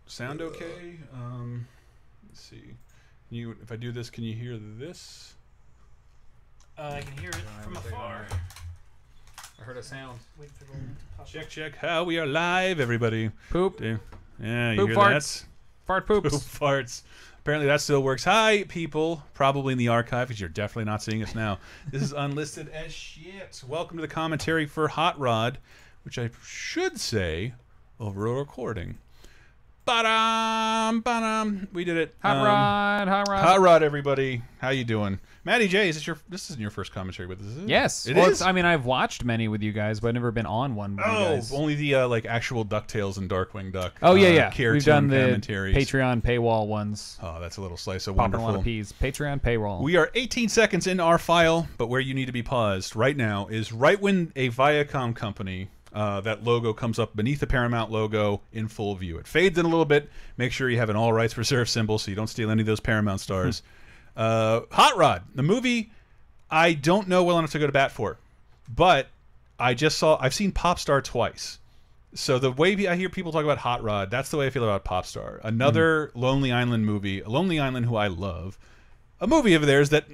Sound okay? Let's see. If I do this, can you hear this? I can hear it from afar. I heard a sound. Wait for Roland to pop Check, check. How we are live, everybody. Poop. Yeah, you Poop hear farts. that? Fart poops. Poop farts. Apparently that still works. Hi, people. Probably in the archive, because you're definitely not seeing us now. This is unlisted as shit. Welcome to the commentary for Hot Rod, which I should say over a recording. Ba-dum, ba-dum. We did it. Hot Rod, Hot Rod. Hot Rod, everybody. How you doing? Matty J, this isn't your first commentary with us, is it? Yes. It well, is? I mean, I've watched many with you guys, but I've never been on one with you guys. Only the like actual DuckTales and Darkwing Duck. Oh, yeah, yeah. cartoon We've done the commentaries. Patreon paywall ones. Oh, that's a little slice of Popping a lot wonderful. of peas. Patreon paywall. We are 18 seconds into our file, but where you need to be paused right now is right when a Viacom company, that logo comes up beneath the Paramount logo in full view. It fades in a little bit. Make sure you have an all rights reserved symbol so you don't steal any of those Paramount stars. Hot Rod, the movie I don't know well enough to go to bat for, but I've seen Popstar twice. So the way I hear people talk about Hot Rod, that's the way I feel about Popstar. Another Lonely Island movie, a Lonely Island who I love, a movie of theirs that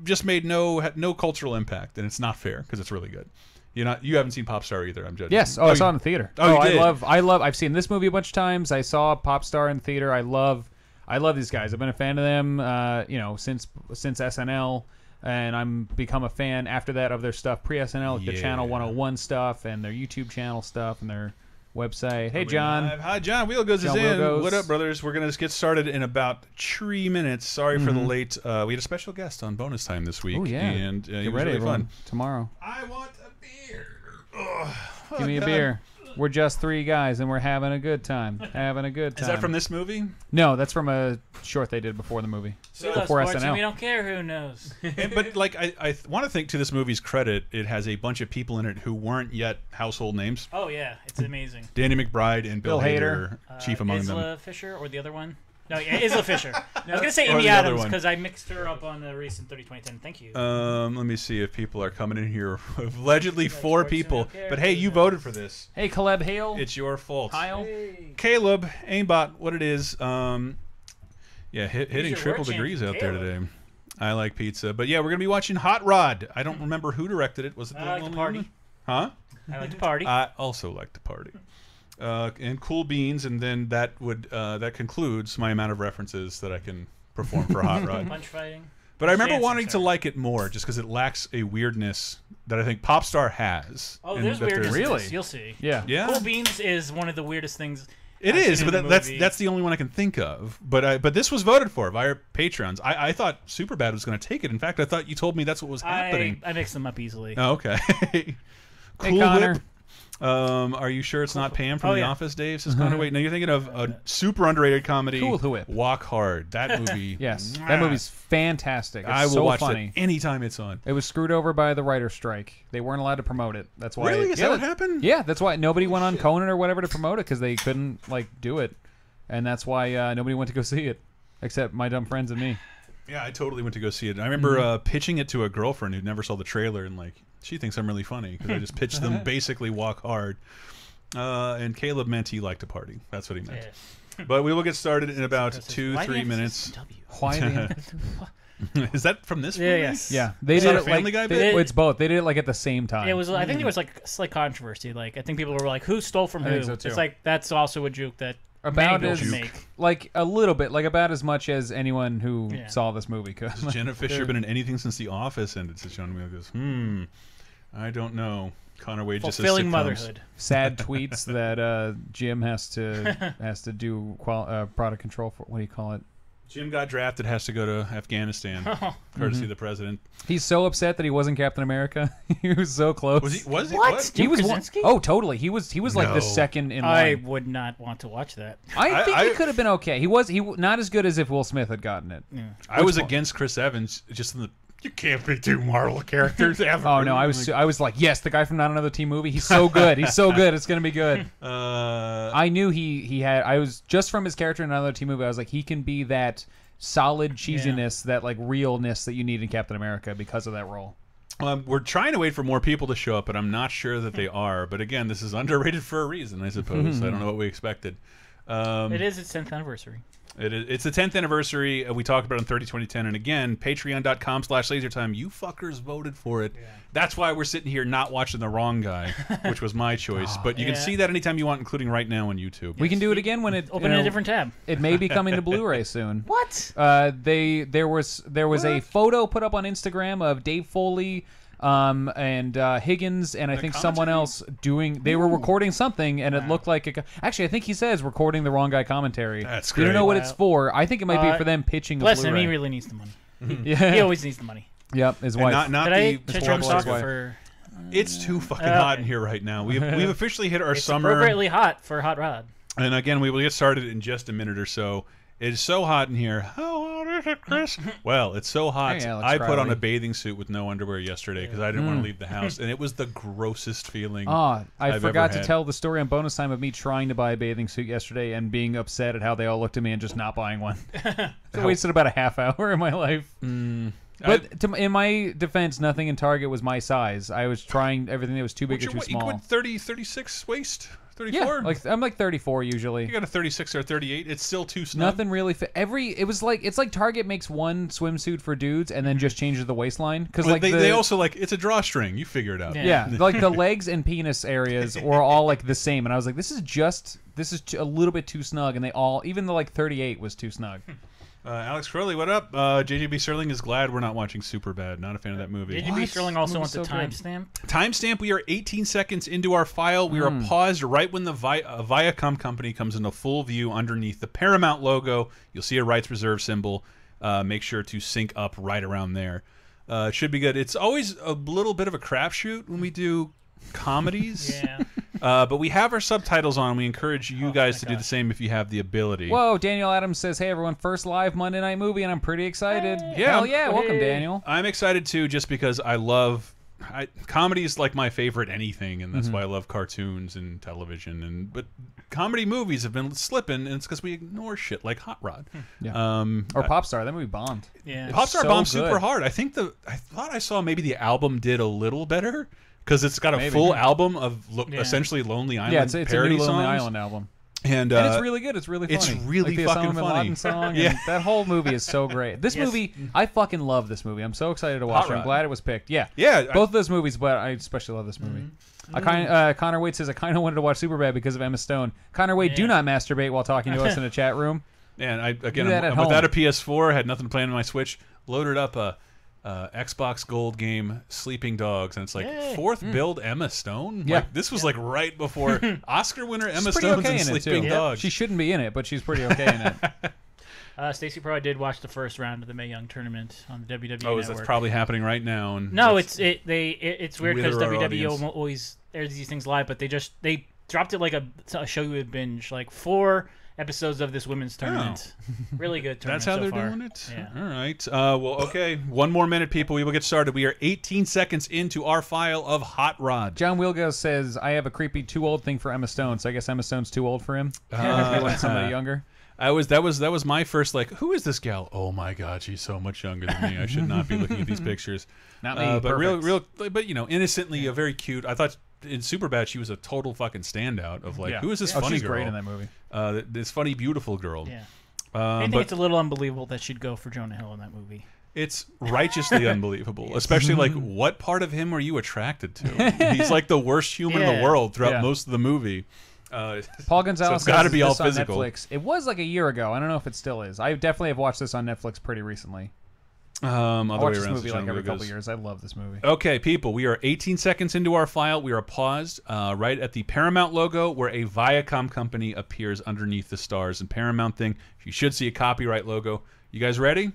just made no cultural impact, and it's not fair because it's really good. You haven't seen Popstar either. I'm judging. Yes. Oh, I saw it in the theater. Oh, you did? I love. I've seen this movie a bunch of times. I saw Popstar in the theater. I love these guys. I've been a fan of them, since SNL, and I'm become a fan after that of their stuff pre-SNL, like the Channel 101 stuff and their YouTube channel stuff and their website. Hey, John. Hi, John. Wheelgoes is John in. Wheelgoes. What up, brothers? We're gonna just get started in about 3 minutes. Sorry for the late. We had a special guest on bonus time this week. Oh yeah. And it Get was ready, really everyone. fun. Tomorrow. I want a beer. Oh, Give me a God. beer. We're just three guys and we're having a good time. Having a good time. Is that from this movie? No, that's from a short they did before the movie. We love Before sports and SNL. we don't care who knows. But like, I want to think to this movie's credit, it has a bunch of people in it who weren't yet household names. Oh yeah, it's amazing. Danny McBride and Bill Bill Hader, chief among Isla them. Fisher or the other one? No, yeah, Isla Fisher. I was gonna say Or Amy the other Adams one. because I mixed her up on the recent 30-2010. Thank you. Let me see if people are coming in here. Allegedly 4 sports people, and no but hey, you characters. voted for this. Hey, Caleb Hale. It's your fault. Kyle. Caleb, aimbot, what it is. Yeah, hitting your triple work degrees champion, out there Caleb. today. I like pizza, but yeah, we're gonna be watching Hot Rod. I don't remember who directed it. Was it? I like to Lonely party. Island? Huh? I like to party. I also like to party. And cool beans, and then that concludes my amount of references that I can perform for Hot Rod. Punch fighting. But I remember Dancing, wanting to sorry. like it more, just because it lacks a weirdness that I think Popstar has. Oh, and there's that weirdness. in Really? this, You'll see. Yeah. Yeah. Cool Beans is one of the weirdest things. It I've is, seen but in the that's movie. the only one I can think of. But this was voted for via Patrons. I thought Superbad was going to take it. In fact, I thought you told me that's what was happening. I mix them up easily. Oh, okay. Cool Connor. Whip. Are you sure it's not Pam from Oh, The yeah. Office, Dave? Says Connor. Wait, no, you're thinking of a super underrated comedy. Cool Whip. Walk Hard. That movie. Yes, that movie's fantastic. It's I will so watch funny. it anytime it's on. It was screwed over by the writer's strike. They weren't allowed to promote it. That's why. Really? Is that what happened? Yeah, that's why nobody went on Conan or whatever to promote it because they couldn't do it, and that's why nobody went to go see it, except my dumb friends and me. Yeah, I totally went to go see it. I remember pitching it to a girlfriend who never saw the trailer, and she thinks I'm really funny because I just pitched them basically Walk Hard. And Caleb meant he liked to party. That's what he meant. Yeah. But we will get started in about This is- 2-3 why do you have to minutes. say W? Why? Is that from this movie? Yeah, yes. Yeah, they Is did that a it Family Guy like bit? it's both. They did it at the same time. It was. I think there was a slight controversy. I think people were like, "Who stole from I who?" think so, too. It's like that's also a joke that About many as people make. like a little bit, about as much as anyone who Yeah. saw this movie could. Has Jenna Fisher been in anything since The Office? And it's John Wheel goes, I don't know. Connor Wade just says Fulfilling sitcoms. motherhood. Sad tweets that Jim has to do product control for. What do you call it? Jim got drafted, has to go to Afghanistan, courtesy of the president. He's so upset that he wasn't Captain America. He was so close. Was he? Was he? What? He Jim was one, Krasinski? oh, totally. He was like No. the second in I line. would not want to watch that. I think I- he could have been okay. He not as good as if Will Smith had gotten it. I was against Chris Evans, just in the. You can't be two Marvel characters ever. Oh no, I was like, yes, the guy from Not Another Teen Movie. He's so good. He's so good. It's gonna be good. I knew he had. I was just from his character in Another Teen Movie. I was like, he can be that solid cheesiness, that realness that you need in Captain America because of that role. We're trying to wait for more people to show up, but I'm not sure that they are. But again, this is underrated for a reason, I suppose. I don't know what we expected. It is its 10th anniversary. It's the 10th anniversary. We talked about it on 30-2010, and again, patreon.com/lasertime. You fuckers voted for it. Yeah. That's why we're sitting here not watching The Wrong Guy, which was my choice. But you can see that anytime you want, including right now on YouTube. We can do it again when it open a different tab. It may be coming to Blu-ray soon. What? There was a photo put up on Instagram of Dave Foley. And Higgins and I think someone else doing. They were recording something, and it looked like actually I think he says recording The Wrong Guy commentary. That's great. We don't know what it's for. I think it might be for them pitching. Bless a Blu-ray. him, he really needs the money. He always needs the money. Yep, his wife. Not Did the I drum stock for? It's too fucking hot in here right now. We've officially hit our It's summer. appropriately hot for Hot Rod. And again, we will get started in just a minute or so. It is so hot in here. How hot is it, Chris? Well, it's so hot. Hey, Alex I put on Riley. a bathing suit with no underwear yesterday because I didn't want to leave the house, and it was the grossest feeling. I I've forgot ever to had. tell the story on bonus time of me trying to buy a bathing suit yesterday and being upset at how they all looked at me and just not buying one. So I wasted about a half hour in my life. But in my defense, nothing in Target was my size. I was trying everything that was too big or too You small. went 30, 36 waist? 34? Yeah, I'm like 34 usually. You got a 36 or a 38. It's still too snug. Nothing really fit. It's like Target makes one swimsuit for dudes and then just changes the waistline because But they also it's a drawstring. You figure it out. yeah, like the legs and penis areas were all like the same, and I was like, this is a little bit too snug, and they all even the like 38 was too snug. Alex Crowley, what up? JJB Sterling is glad we're not watching Superbad. Not a fan of that movie. JGB Sterling also wants a Movie's so good. timestamp. Timestamp, we are 18 seconds into our file. We are paused right when the Viacom company comes into full view underneath the Paramount logo. You'll see a rights reserve symbol. Make sure to sync up right around there. It should be good. It's always a little bit of a crapshoot when we do comedies. Yeah. But we have our subtitles on. We encourage you guys to do the same if you have the ability. Whoa, Daniel Adams says, hey everyone, first live Monday night movie, and I'm pretty excited. Yeah. Hell yeah, welcome Daniel. I'm excited too, just because I love comedy is like my favorite anything, and that's why I love cartoons and television. But comedy movies have been slipping, and it's because we ignore shit like Hot Rod. Yeah. Or Popstar, that movie bombed. Yeah. Popstar so bombed good. super hard. I thought I saw maybe the album did a little better because it's got a Maybe. full album of essentially Lonely Island Yeah, it's a parody new Lonely songs. Island album. And it's really good. It's really funny. it's really like the fucking Osama bin funny. Laden song. Yeah. And that whole movie is so great. This movie, I fucking love this movie. I'm so excited to watch Hot it. I'm Rod. glad it was picked. Yeah. Yeah, Both of those movies, but I especially love this movie. Connor Wade says, I kind of wanted to watch Superbad because of Emma Stone. Connor Wade, do not masturbate while talking to us in a chat room. And I'm that at without a home. PS4, had nothing planned on my Switch. Loaded up a Xbox Gold game, Sleeping Dogs, and it's like fourth build Emma Stone. Yeah. Like, this was like right before Oscar winner Emma She's pretty Stone's okay in in it, Sleeping too. Dogs. She shouldn't be in it, but she's pretty okay in it. Stacey Pro, I did watch the first round of the Mae Young tournament on the WWE that's Network. probably happening right now. And No, that's- it's weird because With our WWE audience. always airs these things live, but they dropped it like a show you would binge, like 4 episodes of this women's tournament. Really good That's tournament. how so they're far. doing it? Yeah. All right. Well, okay. One more minute, people. We will get started. We are 18 seconds into our file of Hot Rod. John Wilgo says, I have a creepy too old thing for Emma Stone, so I guess Emma Stone's too old for him. If he wants somebody younger. That was my first like, who is this gal? Oh my god, she's so much younger than me. I should not be looking at these pictures. Not me. But Perfect. but innocently, a very cute. I thought in Superbad she was a total fucking standout of like, who is this funny she's girl? great in that movie. This funny, beautiful girl. Yeah. I think But it's a little unbelievable that she'd go for Jonah Hill in that movie. it's righteously unbelievable, especially like what part of him are you attracted to? He's like the worst human in the Yeah. world throughout Yeah. most of the movie. Paul Gonzalez it's gotta says be this all on physical. Netflix. It was like a year ago. I don't know if it still is. I definitely have watched this on Netflix pretty recently. Other I way watch this around, movie so like John every Williams. couple years. I love this movie. Okay, people, we are 18 seconds into our file. We are paused right at the Paramount logo where a Viacom company appears underneath the stars and Paramount thing. You should see a copyright logo. You guys ready?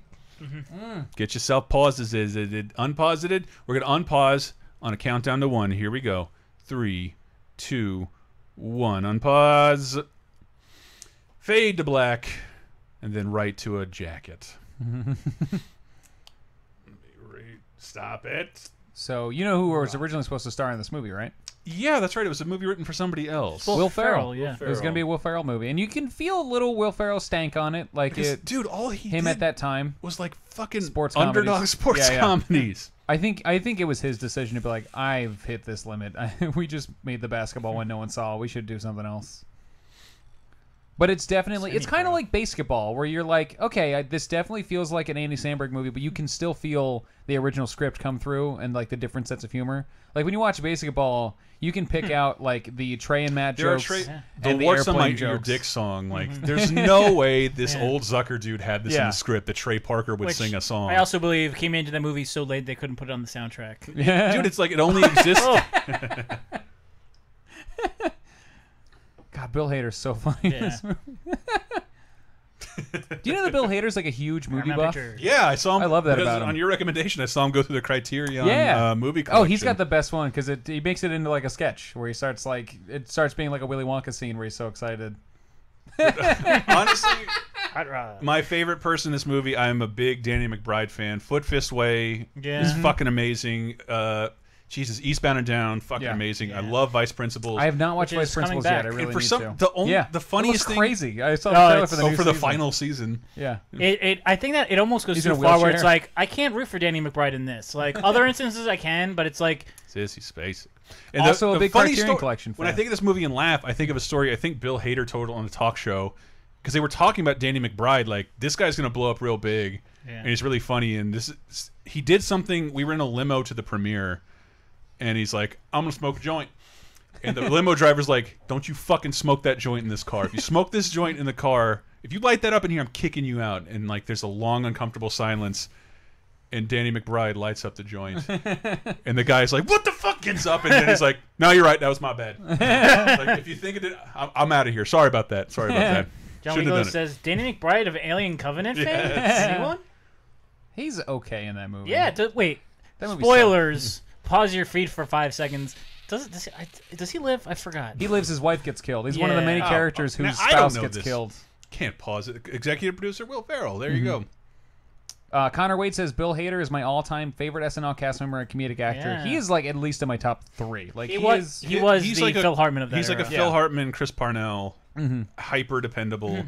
Get yourself paused. Is it unpauseted? We're going to unpause on a countdown to 1. Here we go. 3, 2, 1. Unpause. Fade to black. And then right to a jacket. Stop it. So you know who was originally supposed to star in this movie, right? Yeah, that's right. It was a movie written for somebody else. Will Ferrell, yeah. It was going to be a Will Ferrell movie, and you can feel a little Will Ferrell stank on it, like Because, it. dude, all he Him did at that time. was like fucking Sports underdog comedies. sports Yeah, yeah. comedies. I think it was his decision to be like, I've hit this limit. We just made the basketball one no one saw. We should do something else. But it's definitely, it's kind of Semi-pro. like basketball, where you're like, okay, this definitely feels like an Andy Samberg movie, but you can still feel the original script come through and like the different sets of humor. Like when you watch basketball, you can pick out like the Trey and Matt There are jokes the and the What's on airplane Your jokes. Dick song. Like, there's no way this Yeah. old Zucker dude had this in Yeah. the script that Trey Parker would Which sing a song. I also believe came into the movie so late they couldn't put it on the soundtrack. Yeah. Dude, it's like it only exists. Oh, God, Bill Hader's so funny. in yeah. this movie. Do you know that Bill Hader's like a huge movie buff? Yeah, I saw him. I love that because about him. On your recommendation, I saw him go through the Criterion Yeah. movie collection. Oh, he's got the best one because he makes it into like a sketch where he starts like it starts being like a Willy Wonka scene where he's so excited. Honestly, Hot rod. my favorite person in this movie, I'm a big Danny McBride fan. Foot Fist Way Yeah. is fucking amazing. Jesus, Eastbound and Down, fucking Yeah. amazing. I Yeah. love Vice Principals. I have not watched Which is Vice coming Principals yet. back. I And really and for need some, to. the only, Yeah, the it funniest looks thing. crazy. I saw the Oh, trailer it's- for the Oh, new for the season. final season. Yeah. I think that it almost goes He's too in a far where wheelchair. it's like I can't root for Danny McBride in this. Like other instances I can, but it's like Sissy Spacek. And Also a big funny Criterion Collection When I fan. think of this movie and laugh, I think of a story I think Bill Hader told on a talk show because they were talking about Danny McBride. Like, this guy's going to blow up real big, Yeah. and he's really funny. And he did something. We were in a limo to the premiere, and he's like, "I'm going to smoke a joint." And the limo driver's like, "Don't you fucking smoke that joint in this car. If you smoke this joint in the car, if you light that up in here, I'm kicking you out." And like, there's a long, uncomfortable silence. And Danny McBride lights up the joint, and the guy's like, "What the fuck?" Gets up, and then he's like, "No, you're right. That was my bad. Like, if you think it, I'm out of here. Sorry about that. Sorry about that. John Shouldn't have Wiegler done it." says Danny McBride of Alien Covenant fame. Yes. Anyone? He's okay in that movie. Yeah. Wait. That movie Spoilers. Pause your feed for 5 seconds. Does he live? I forgot. He lives. His wife gets killed. He's one of the many Yeah. characters Now, whose I don't spouse know gets this. killed. Can't pause it. Executive producer Will Ferrell. There you go. Connor Wade says Bill Hader is my all-time favorite SNL cast member and comedic actor. Yeah. He is like at least in my top 3. Like He was he's the like a- Phil Hartman of that He's like a era. Phil Hartman, Chris Parnell, hyper dependable.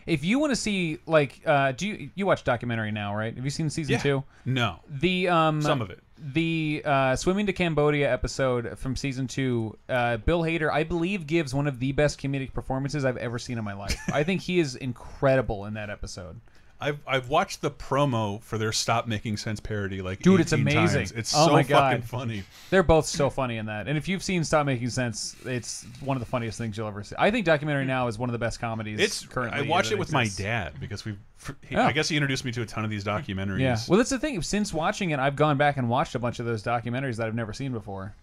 If you want to see like, do you watch documentary now? Right? Have you seen season Yeah. 2? No, The some of it. The swimming to Cambodia episode from season 2, Bill Hader, I believe, gives one of the best comedic performances I've ever seen in my life. I think he is incredible in that episode. I've watched the promo for their Stop Making Sense parody like Dude, it's 18 amazing. times. It's Oh so my fucking God. funny. They're both so funny in that. And if you've seen Stop Making Sense, it's one of the funniest things you'll ever see. I think documentary now is one of the best comedies It's currently. I watched that it with my exists. dad because Oh. I guess he introduced me to a ton of these documentaries. Yeah. Well, that's the thing. Since watching it, I've gone back and watched a bunch of those documentaries that I've never seen before.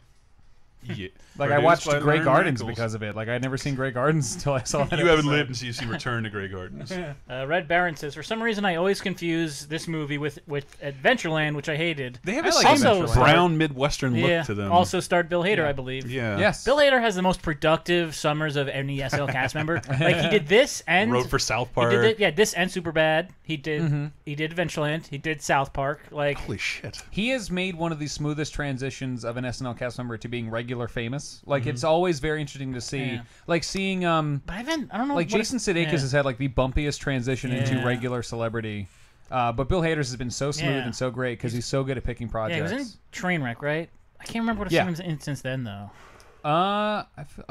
Yeah. Like I Produced watched by Grey Lauren Gardens Michaels. because of it. Like I'd never seen Grey Gardens until I saw that. You haven't episode. lived until you see Return to Grey Gardens. Red Baron says, for some reason, I always confuse this movie with Adventureland, which I hated. They have I a like same Adventureland. brown Midwestern look Yeah. to them. Also starred Bill Hader, I believe. yeah. Yes. Bill Hader has the most productive summers of any SL cast member. Like he did this and Wrote for South he Park. did it, yeah, this and Superbad. He did Adventureland. He did South Park. Like Holy shit. He has made one of the smoothest transitions of an SNL cast member to being regular famous. Like it's always very interesting to see. Yeah. Like seeing but I don't know. like what Jason Sudeikis has had like the bumpiest transition into Yeah. regular celebrity. But Bill Hader's has been so smooth Yeah. and so great because he's so good at picking Yeah, projects. he was in Trainwreck, right? I can't remember what Yeah. I've seen him since then though.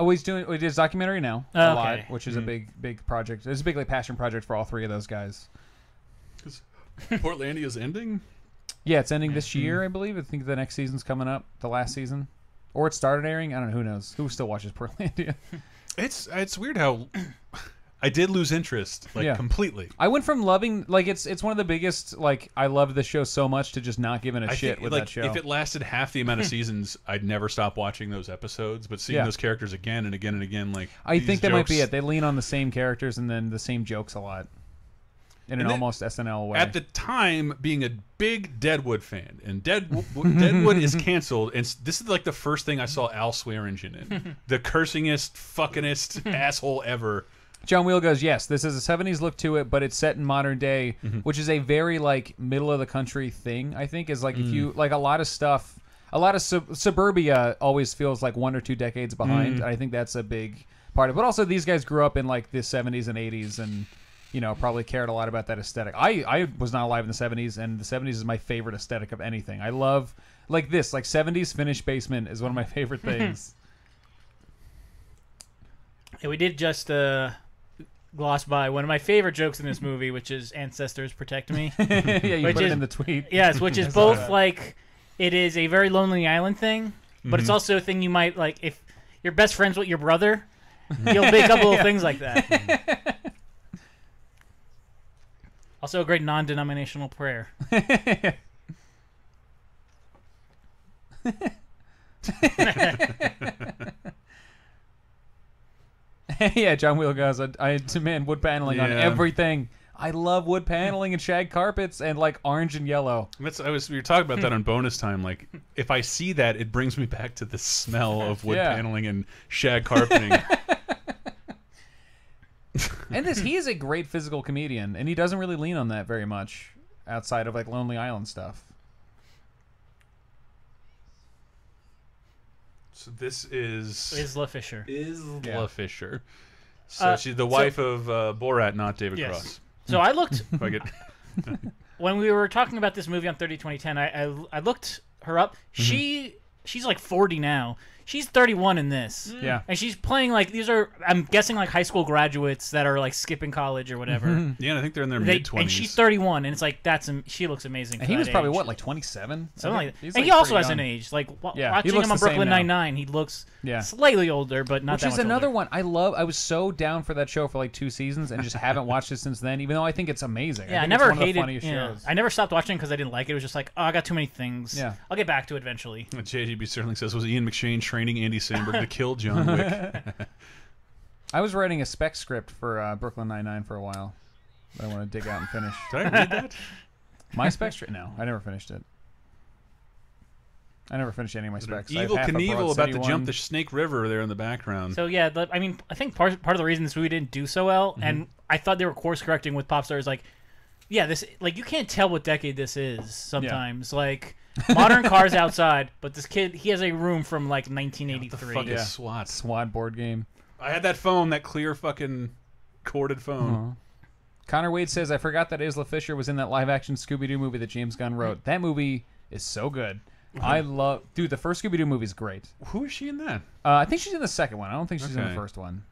He's doing. He does documentary now Oh, a okay. lot, which is a big project. It's a big like passion project for all 3 of those guys. Portlandia's ending? Yeah, it's ending this year, I believe. I think the next season's coming up, the last season, or it started airing. I don't know. Who knows? Who still watches Portlandia? It's weird how I did lose interest Yeah. completely. I went from loving like it's one of the biggest like I love the show so much to just not giving a I shit think, with like, that show. if it lasted half the amount of seasons, I'd never stop watching those episodes. But seeing Yeah. those characters again and again and again, like I these think that might be jokes- it. They lean on the same characters and then the same jokes a lot, in an And then, almost SNL way. At the time, being a big Deadwood fan, and Deadwood is canceled, and this is like the first thing I saw Al Swearingen in, the cursingest, fuckingest asshole ever. John Wheel goes, yes, this is a 70s look to it, but it's set in modern day, which is a very like middle of the country thing. I think is like if you like a lot of stuff, a lot of suburbia always feels like 1 or 2 decades behind. I think that's a big part of it. But also these guys grew up in like the 70s and 80s and probably cared a lot about that aesthetic. I was not alive in the 70s, and the 70s is my favorite aesthetic of anything. I love like this, like 70s finished basement is one of my favorite things. Yeah, we did just gloss by one of my favorite jokes in this movie, which is "Ancestors protect me." Yeah, you Which put it is- in the tweet. Yes, which is both like it is a very Lonely Island thing, but it's also a thing you might like if you're best friends with your brother. You'll make up little things like that. Also, a great non-denominational prayer. Yeah, John Wheel goes, I demand wood paneling on Yeah. everything. I love wood paneling and shag carpets and like orange and yellow. We were talking about that on bonus time. Like, if I see that, it brings me back to the smell of wood Yeah. paneling and shag carpeting. And he is a great physical comedian, and he doesn't really lean on that very much outside of like Lonely Island stuff. So this is Isla Fisher. Isla Fisher. So she's the wife of Borat, not David Yes. Cross. So I looked If I get when we were talking about this movie on 30-2010. I looked her up. She's like 40 now. She's 31 in this. Yeah. And she's playing like these are I'm guessing like high school graduates that are like skipping college or whatever. yeah, and I think they're in their mid And 20s. she's 31, and it's like she looks amazing. And for he was that probably age. what, like 27? Something like that. He's, And like, he also pretty has an young. age. Like Yeah, he watching looks him on the same Brooklyn now. Nine-Nine, he looks Yeah. slightly older, but not Which that is much another older. one I love. I was so down for that show for like 2 seasons and just haven't watched it since then, even though I think it's amazing. Yeah, I think never it's one of the hated. funniest Yeah, shows. I never stopped watching because I didn't like it. It was just like, oh, I got too many things. Yeah. I'll get back to it eventually. JGB Sterling says, was Ian McShane training Andy Samberg to kill John Wick? I was writing a spec script for Brooklyn Nine-Nine for a while that I want to dig out and finish. Did I read that? My spec script? No, I never finished it. I never finished any of my specs. I have Evil half of Knievel Broad about City to jump one. the Snake River there in the background. So yeah, I mean, I think part of the reason this movie didn't do so well, and I thought they were course correcting with pop stars, like, yeah, this like you can't tell what decade this is sometimes. Like modern cars outside, but this kid he has a room from like 1983. Fuck is Yeah. SWAT. SWAT board game. I had that phone, that clear fucking corded phone. Connor Wade says, I forgot that Isla Fisher was in that live-action Scooby-Doo movie that James Gunn wrote. That movie is so good. I love... Dude, the first Scooby-Doo movie is great. Who is she in that? I think she's in the second one. I don't think she's in the Okay. first one.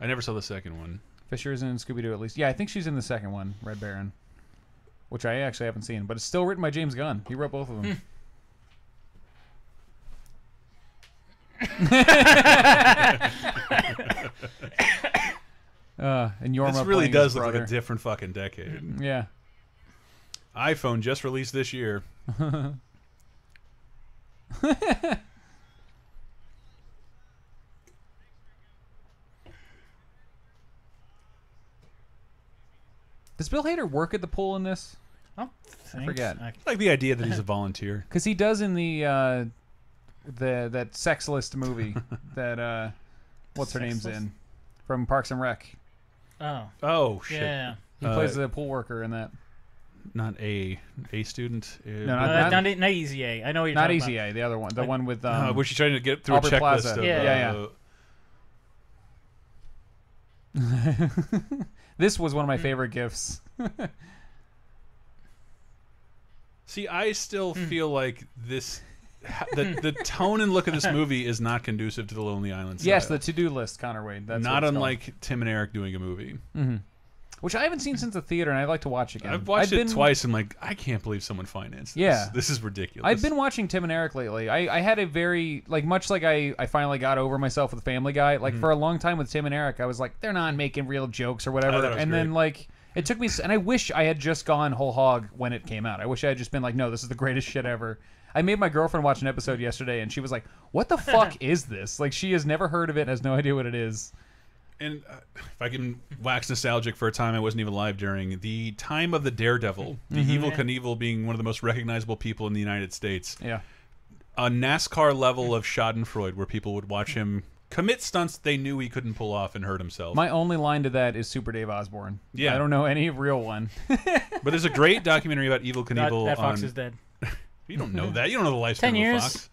I never saw the second one. Fisher is in Scooby-Doo at least. Yeah, I think she's in the second one, Red Baron, which I actually haven't seen. But it's still written by James Gunn. He wrote both of them. And Yorma This really playing does his look like brother. a different fucking decade. Yeah. iPhone just released this year. Does Bill Hader work at the pool in this? I forget. I like the idea that he's a volunteer. Because he does in the that sex list movie that what's her Sex name's List? in from Parks and Rec. Oh, Oh shit! yeah. He plays the pool worker in that. Not a student. Not Easy A. I know what you're Not talking Easy A, the other one, the one with where she's trying to get through Albert a checklist Plaza. of. Yeah. This was one of my favorite gifs. See, I still feel like this. The tone and look of this movie is not conducive to the Lonely Island style. Yes, the to-do list, Connor Wade. That's not what it's unlike Tim and Eric doing a movie. called. Which I haven't seen since the theater, and I'd like to watch again. I've watched it twice and like I can't believe someone financed this. Yeah. This is ridiculous. I've been watching Tim and Eric lately. I had a very, like, much like I finally got over myself with Family Guy. Like, for a long time with Tim and Eric, I was like, they're not making real jokes or I whatever. thought it was And then, great. like, it took me, and I wish I had just gone whole hog when it came out. I wish I had just been like, no, this is the greatest shit ever. I made my girlfriend watch an episode yesterday, and she was like, what the fuck is this? Like, she has never heard of it, has no idea what it is. And if I can wax nostalgic for a time I wasn't even alive during, the time of the Daredevil, the Evil Knievel being one of the most recognizable people in the United States, Yeah. a NASCAR level of Schadenfreude where people would watch him commit stunts they knew he couldn't pull off and hurt himself. My only line to that is Super Dave Osborne. Yeah. I don't know any real one. But there's a great documentary about Evil Knievel. That fox on, is dead. You don't know that. You don't know the lifespan 10 of a years. fox.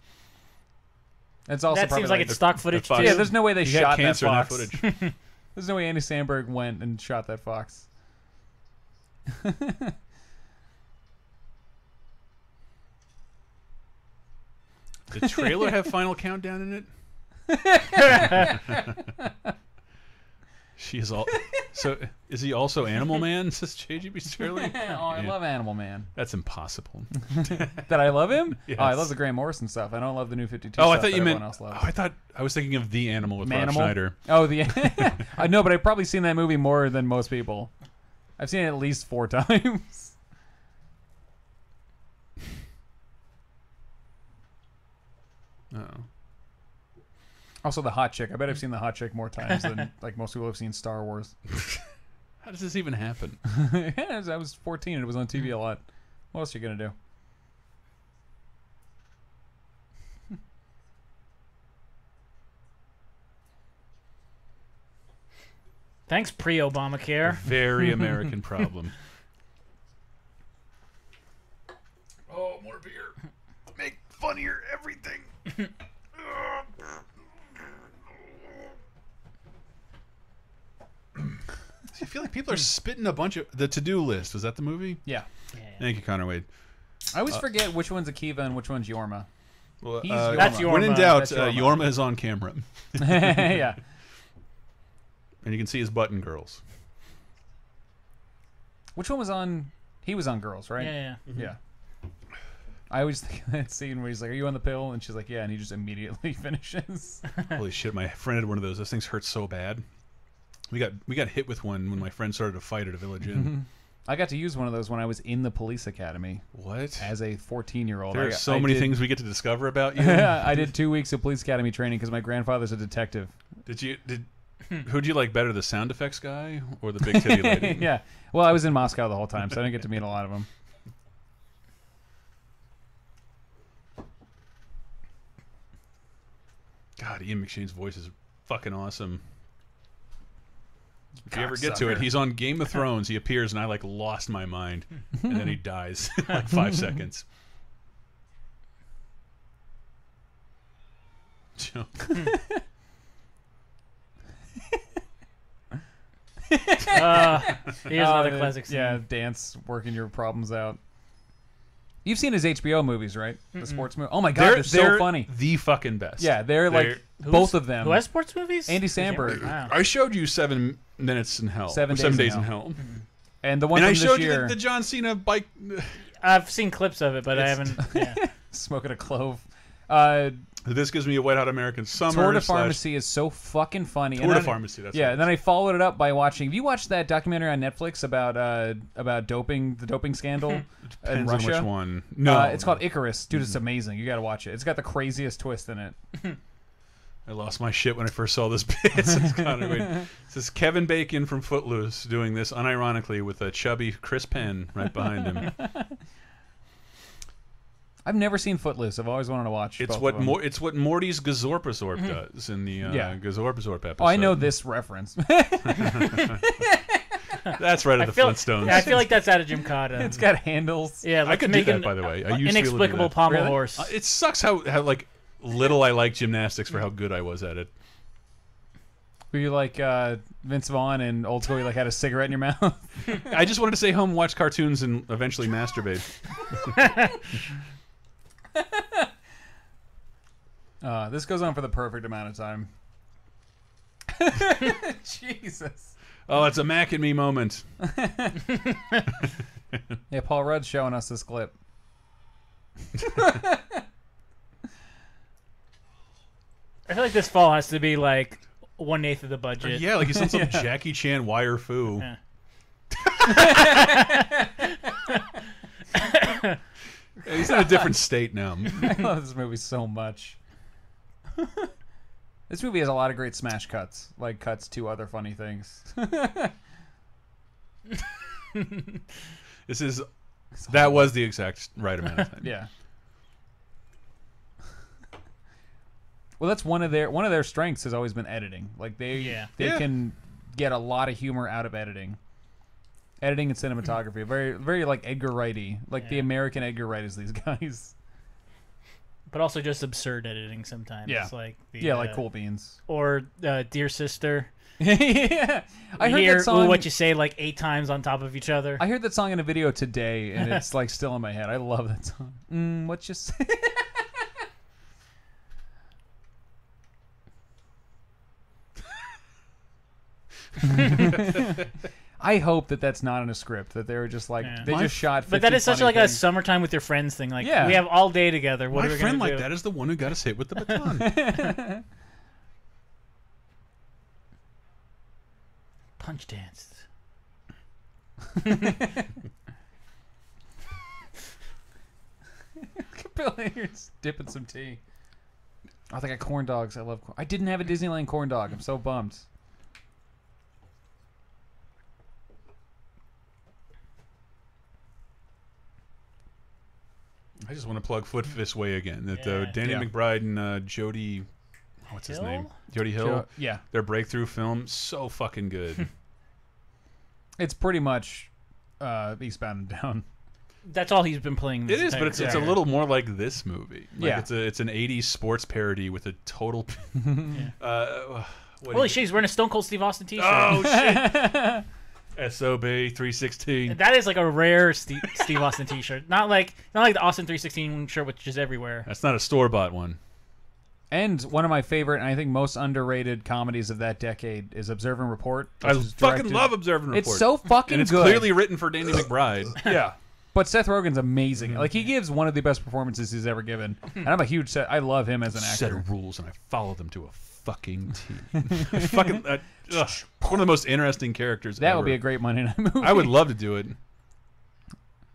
It's also That probably seems like it's stock footage too. fox- Yeah, there's no way they He shot had that cancer in that fox. footage. There's no way Andy Samberg went and shot that fox. Did trailer have Final Countdown in it? She is all. So is he also Animal Man? Says JGB Sterling. Oh, I love Animal Man. That's impossible. That I love him? Yes. Oh, I love the Grant Morrison stuff. I don't love the New 52 Oh, stuff I thought you that meant. everyone else loves. Oh, I thought I was thinking of The Animal with Rob Manimal? Schneider. Oh, I know, but I've probably seen that movie more than most people. I've seen it at least 4 times. Oh. Also, the hot chick. I bet I've seen the hot chick more times than like most people have seen Star Wars. How does this even happen? I was 14 and it was on TV a lot. What else are you gonna do? Thanks, pre-Obamacare. Very American problem. Oh, more beer. Make funnier everything. I feel like people are spitting a bunch of the to-do list. Was that the movie? Yeah. Thank you, Connor Wade. I always forget which one's Akiva and which one's Yorma. Well, He's That's Yorma. When in Yorma. doubt, That's Yorma. Yorma is on camera, Yeah. and you can see his button girls. Which one was on? He was on Girls, right? Yeah. Yeah. I always think of that scene where he's like, "Are you on the pill?" And she's like, "Yeah," and he just immediately finishes. Holy shit! My friend had one of those. Those things hurt so bad. We got hit with one when my friend started a fight at a Village Inn. I got to use one of those when I was in the police academy What? as a 14-year-old. There are so many things we get to discover about you. I did 2 weeks of police academy training because my grandfather's a detective. Who'd you like better, the sound effects guy or the big titty lady? Yeah. Well, I was in Moscow the whole time, so I didn't get to meet a lot of them. God, Ian McShane's voice is fucking awesome. If you ever get to Cocksucker. it, he's on Game of Thrones. He appears, and I like lost my mind, and then he dies in like 5 seconds. Joe. Here's another the- classic scene. Yeah, dance, working your problems out. You've seen his HBO movies, right? The sports movie. Oh my god, they're so funny. The fucking best. Yeah, they're like Who's- both of them. Who has sports movies? Andy Samberg. Wow. I showed you 7 Minutes in Hell. 7 Or Days in in Hell. Hell. And the one And from I this showed you year, the John Cena bike. I've seen clips of it, but I haven't. Yeah. smoking a clove. This gives me a Wet Hot American Summer. Tour de / Pharmacy is so fucking funny. Tour de Pharmacy. That's Yeah, what and then I followed it up by watching. Have you watched that documentary on Netflix about doping, the doping scandal in depends on Russia? which one. No, It's called Icarus. Dude, it's amazing. You got to watch it. It's got the craziest twist in it. I lost my shit when I first saw this bit. This is Kevin Bacon from Footloose doing this unironically with a chubby Chris Penn right behind him. I've never seen Footloose. I've always wanted to watch. It's both of them. it's what Morty's Gazorpazorp does in the Yeah. Gazorpazorp episode. Oh, I know this reference. That's right at the Flintstones. Yeah, I feel like that's out of Gymkhana. It's got handles. Yeah, I could do that, by the way. I used to be able to do inexplicable that. pommel Really? horse. It sucks how like little I like gymnastics for how good I was at it. Were you like Vince Vaughn and old school? You like had a cigarette in your mouth. I just wanted to stay home, watch cartoons, and eventually masturbate. This goes on for the perfect amount of time. Jesus. Oh, it's a Mac and me moment. Yeah, Paul Rudd's showing us this clip. I feel like this fall has to be like 1/8 of the budget. Yeah, like he's on some Jackie Chan wire foo. Yeah. He's in a different state now. I love this movie so much. This movie has a lot of great smash cuts, like cuts to other funny things. That was the exact right amount of time. Yeah. Well, that's one of their strengths has always been editing. Like they Yeah. can get a lot of humor out of editing. Editing and cinematography, very very like Edgar Wrighty, like the Yeah. American Edgar Wright is these guys. But also just absurd editing sometimes. Yeah. Like the, Yeah, like Cool Beans. Or Dear Sister. Yeah, I heard Hear that song. what you say like 8 times on top of each other. I heard that song in a video today, and it's like still in my head. I love that song. What you say? I hope that that's not in a script. That they were just like they just shot. 50 But that is such funny like a things. summertime with your friends thing. Like, Yeah. we have all day together. What My are we friend gonna like do? that is the one who got us hit with the baton. Punch danced. Bill Hader's dipping some tea. Oh, they got corn dogs. I love. I didn't have a Disneyland corn dog. I'm so bummed. I just want to plug Foot This Way again. That Yeah. Danny Yeah. McBride and Jody, what's his Hill? name? Jody Hill. Yeah, Their breakthrough film, so fucking good. it's pretty much Eastbound and Down. That's all he's been playing. It is, but it's a little more like this movie. Like Yeah. it's an '80s sports parody with a total. What do Holy you- shit, he's wearing a Stone Cold Steve Austin t-shirt. Oh shit! SOB 316. That is like a rare Steve Austin t-shirt. Not like the Austin 316 shirt, which is everywhere. That's not a store bought one. And one of my favorite, and I think most underrated comedies of that decade is Observe and Report. I which is fucking directed- love Observe and Report. It's so fucking and it's good. clearly written for Danny McBride. Yeah. But Seth Rogen's amazing. Like, he gives one of the best performances he's ever given. And I'm a huge Seth. I love him as an Set actor. of rules and I follow them to a fucking T. Fucking one of the most interesting characters. That ever. would be a great Monday Night movie. I would love to do it.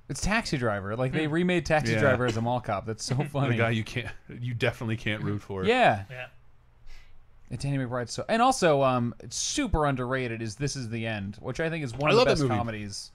It's Taxi Driver. Like, they remade Taxi Yeah. Driver as a mall cop. That's so funny. The guy you definitely can't root for. Yeah. Yeah. And Danny McBride's so, and also it's super underrated is This Is the End, which I think is one I of the love that best movie. comedies.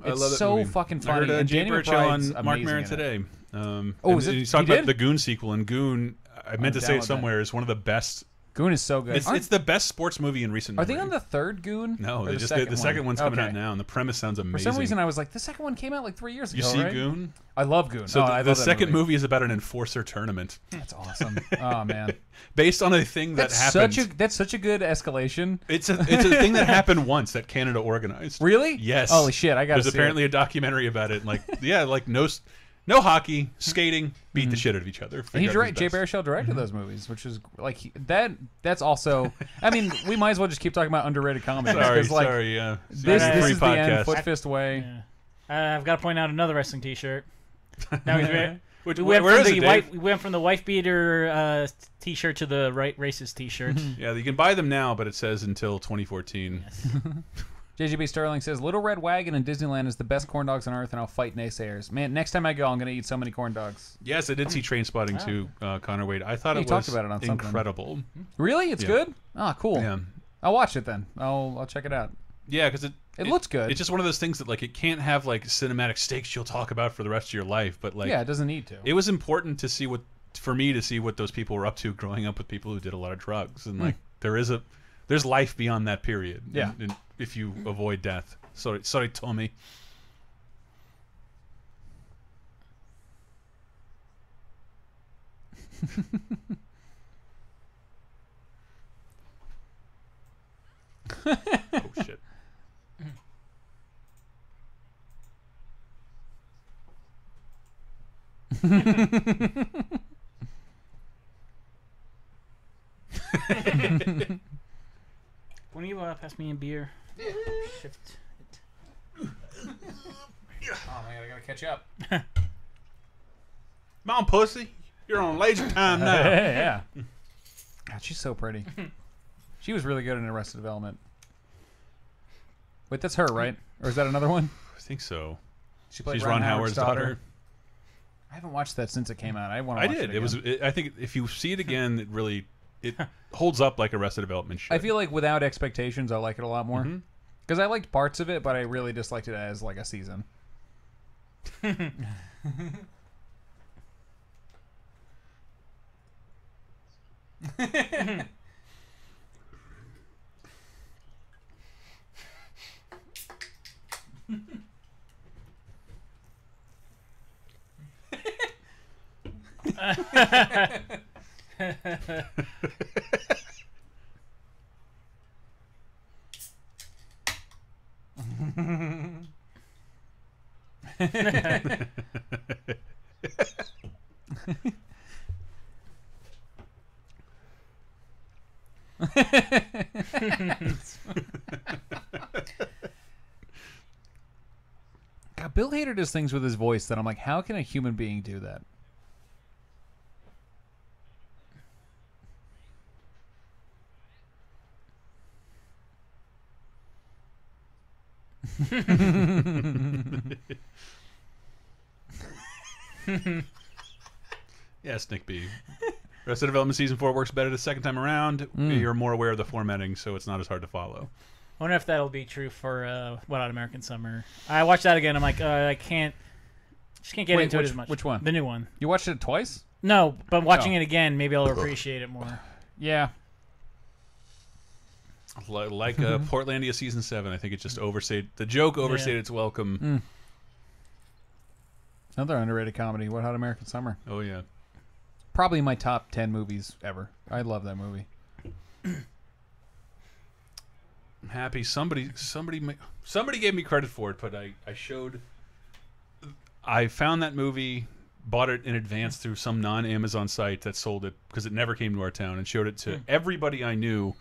I It's love that so movie. fucking I funny. heard And Jay Danny Birchall McBride's on Mark amazing Maron in it. today. Oh, is it? He's talking He about did? the Goon sequel, and Goon, I meant to say download it somewhere, is one of the best. Goon is so good. It's the best sports movie in recent Are memory. they on the third Goon? No, Or they just the second one's coming out Okay. now, and the premise sounds amazing. For some reason, I was like, the second one came out like 3 years ago. you see right? Goon? I love Goon. So Oh, I the love that second movie is about an enforcer tournament That's awesome. Oh man, based on a thing that happened. that's such a good escalation. It's a thing that happened once that Canada organized. Really? Yes. Holy shit! I got. There's apparently a documentary about it. Like, yeah, like no hockey, skating, beat the shit out of each other. And figure out who's Jay best. Baruchel directed those movies, which is like that's also. I mean, we might as well just keep talking about underrated comedies. Sorry, 'cause, like, sorry. This Free is the end. podcast. Foot Fist Way. Yeah. I've got to point out another wrestling t-shirt. Now he's wearing. Which, We went, where from is the it, wife, Dave? we went from the wife beater t-shirt to the racist t-shirt. Yeah, you can buy them now, but it says until 2014. JGB Sterling says Little Red Wagon in Disneyland is the best corn dogs on earth, and I'll fight naysayers. Man, next time I go, I'm gonna eat so many corn dogs. Yes, I did see Train Spotting too, Connor Wade. I thought You it talked was about it on something. incredible. Really? It's Yeah. good? Ah, cool. Yeah, I'll watch it then. I'll check it out. yeah, because It looks good. It's just one of those things that like it can't have like cinematic stakes you'll talk about for the rest of your life. But like, Yeah, it doesn't need to. it was important to see for me to see what those people were up to growing up with people who did a lot of drugs, and like there's life beyond that period. Yeah. and if you avoid death. Sorry, Tommy. Oh shit. When you pass me a beer? Shift. Oh man, I gotta catch up. Come on, pussy. You're on laser time now. Yeah. God, she's so pretty. She was really good in Arrested Development. Wait, that's her, right? Or is that another one? I think so. She played She's Ron Howard's daughter. I haven't watched that since it came out. I want to I watch did. it It was. again. I think if you see it again, it holds up like Arrested Development should. I feel like without expectations, I like it a lot more. Mhm. Because I liked parts of it, but I really disliked it as like a season. Bill Hader does things with his voice that I'm like, how can a human being do that? Yes, Nick B. Arrested Development Season 4 works better the second time around. You're more aware of the formatting, so it's not as hard to follow. I wonder if that'll be true for Wet Hot American Summer. I watched that again. I'm like, I can't get Wait, into it as much. which one? The new one. You watched it twice? No, but watching Oh. it again, maybe I'll appreciate it more. Yeah. Like Portlandia Season 7, I think it just overstayed. The joke overstayed its welcome. Another underrated comedy, Wet Hot American Summer. Oh, yeah. Probably my top 10 movies ever. I love that movie. I'm happy somebody gave me credit for it, but I found that movie, bought it in advance through some non-Amazon site that sold it because it never came to our town, and showed it to everybody I knew,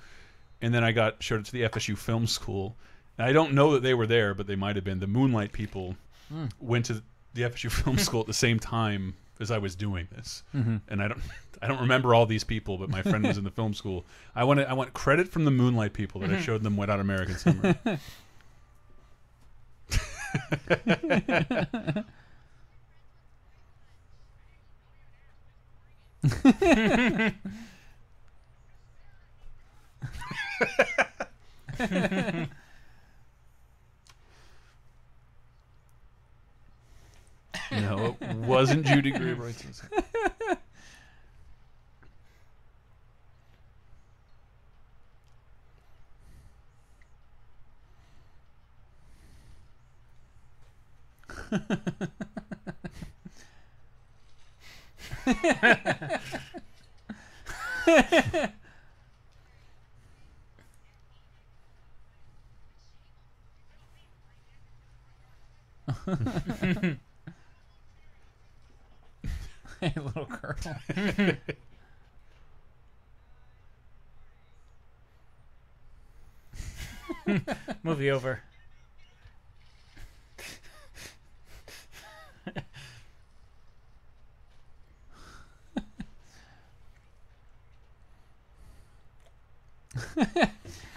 and then showed it to the FSU Film School. And I don't know that they were there, but they might have been. The Moonlight people went to the FSU Film School at the same time as I was doing this, and I don't remember all these people, but my friend was in the film school. I want credit from the Moonlight people that I showed them Wet Hot American Summer. No, it wasn't Judy Greer. Hey, little girl. Movie over.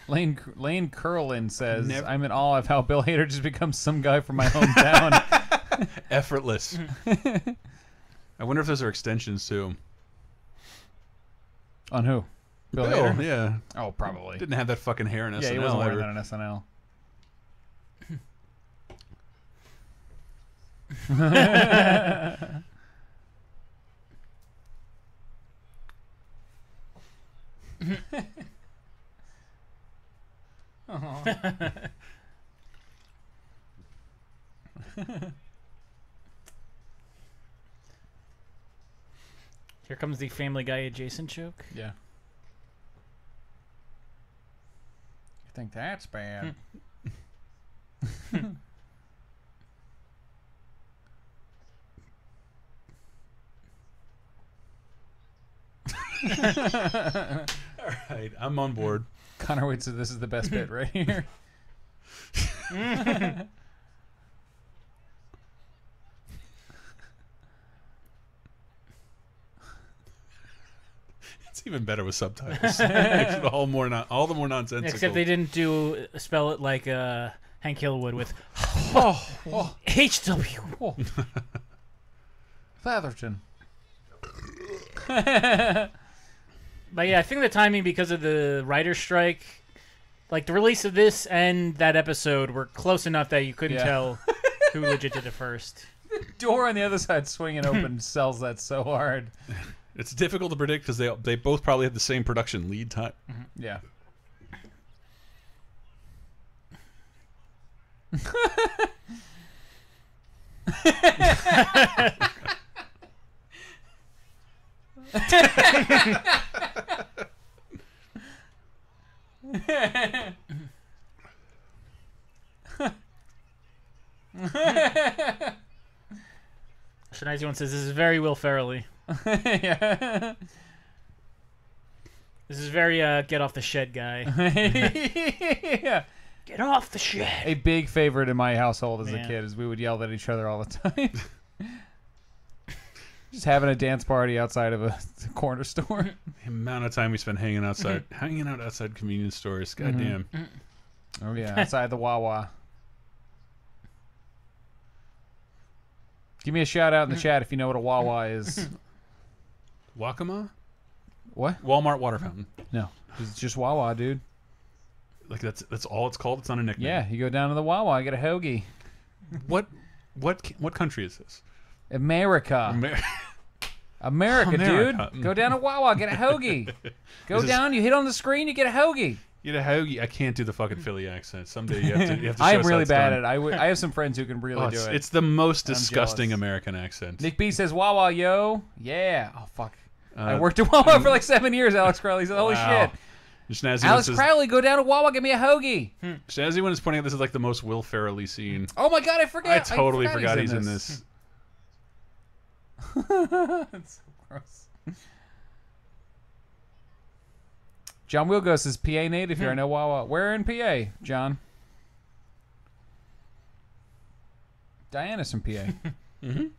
Lane Curlin says, Never- I'm in awe of how Bill Hader just becomes some guy from my hometown. Effortless. I wonder if those are extensions too. On who? Bill Bill, Hader? yeah. Oh, probably. Didn't have that fucking hair in SNL. Yeah, he wasn't wearing ever. that on SNL. Here comes the Family Guy adjacent joke. Yeah. You think that's bad? All right, I'm on board. Connor Wade said this is the best bit right here. It's even better with subtitles. Makes it all the more nonsensical. Except they didn't spell it like Hank Hill would with HW. Oh. Fatherton. But yeah, I think the timing, because of the writer's strike, like the release of this and that episode were close enough that you couldn't tell who legit did it first. Door on the other side swinging open sells that so hard. It's difficult to predict because they both probably have the same production lead time. Yeah. Shinizy one says, this is very Will Ferrell-y. Yeah. This is very get off the shed guy. Yeah. Get off the shit. A big favorite in my household as a Man. kid is we would yell at each other all the time. Just having a dance party outside of a corner store. The amount of time we spent hanging out outside convenience stores. Goddamn. Oh yeah, outside the Wawa. Give me a shout out in the chat if you know what a Wawa is. Wakama? What? Walmart water fountain. No, it's just Wawa, dude. Like that's all it's called. It's not a nickname. Yeah, you go down to the Wawa, get a hoagie. What country is this? America, America, America. dude. Go down to Wawa, get a hoagie. Go This is- down, you hit on the screen, you get a hoagie. You know how I can't do the fucking Philly accent. Someday you have to. I show am us really how it's bad done. at it. I have some friends who can really Oh, do it. it's the most I'm disgusting jealous. American accent. Nick B says Wawa, yo. Yeah. Oh fuck. I Uh, worked at Wawa for like 7 years. Alex Crowley said, "Holy Wow. shit." Snazzy Alex says, Crowley, go down to Wawa, get me a hoagie. Snazzy one is pointing out this is like the most Will Ferrell-y scene. Oh my god, I forgot. I totally forgot he's he's in this. That's so gross. John Wilgos is PA native here. I know Wawa. Where in PA, John? Diana's from PA. Do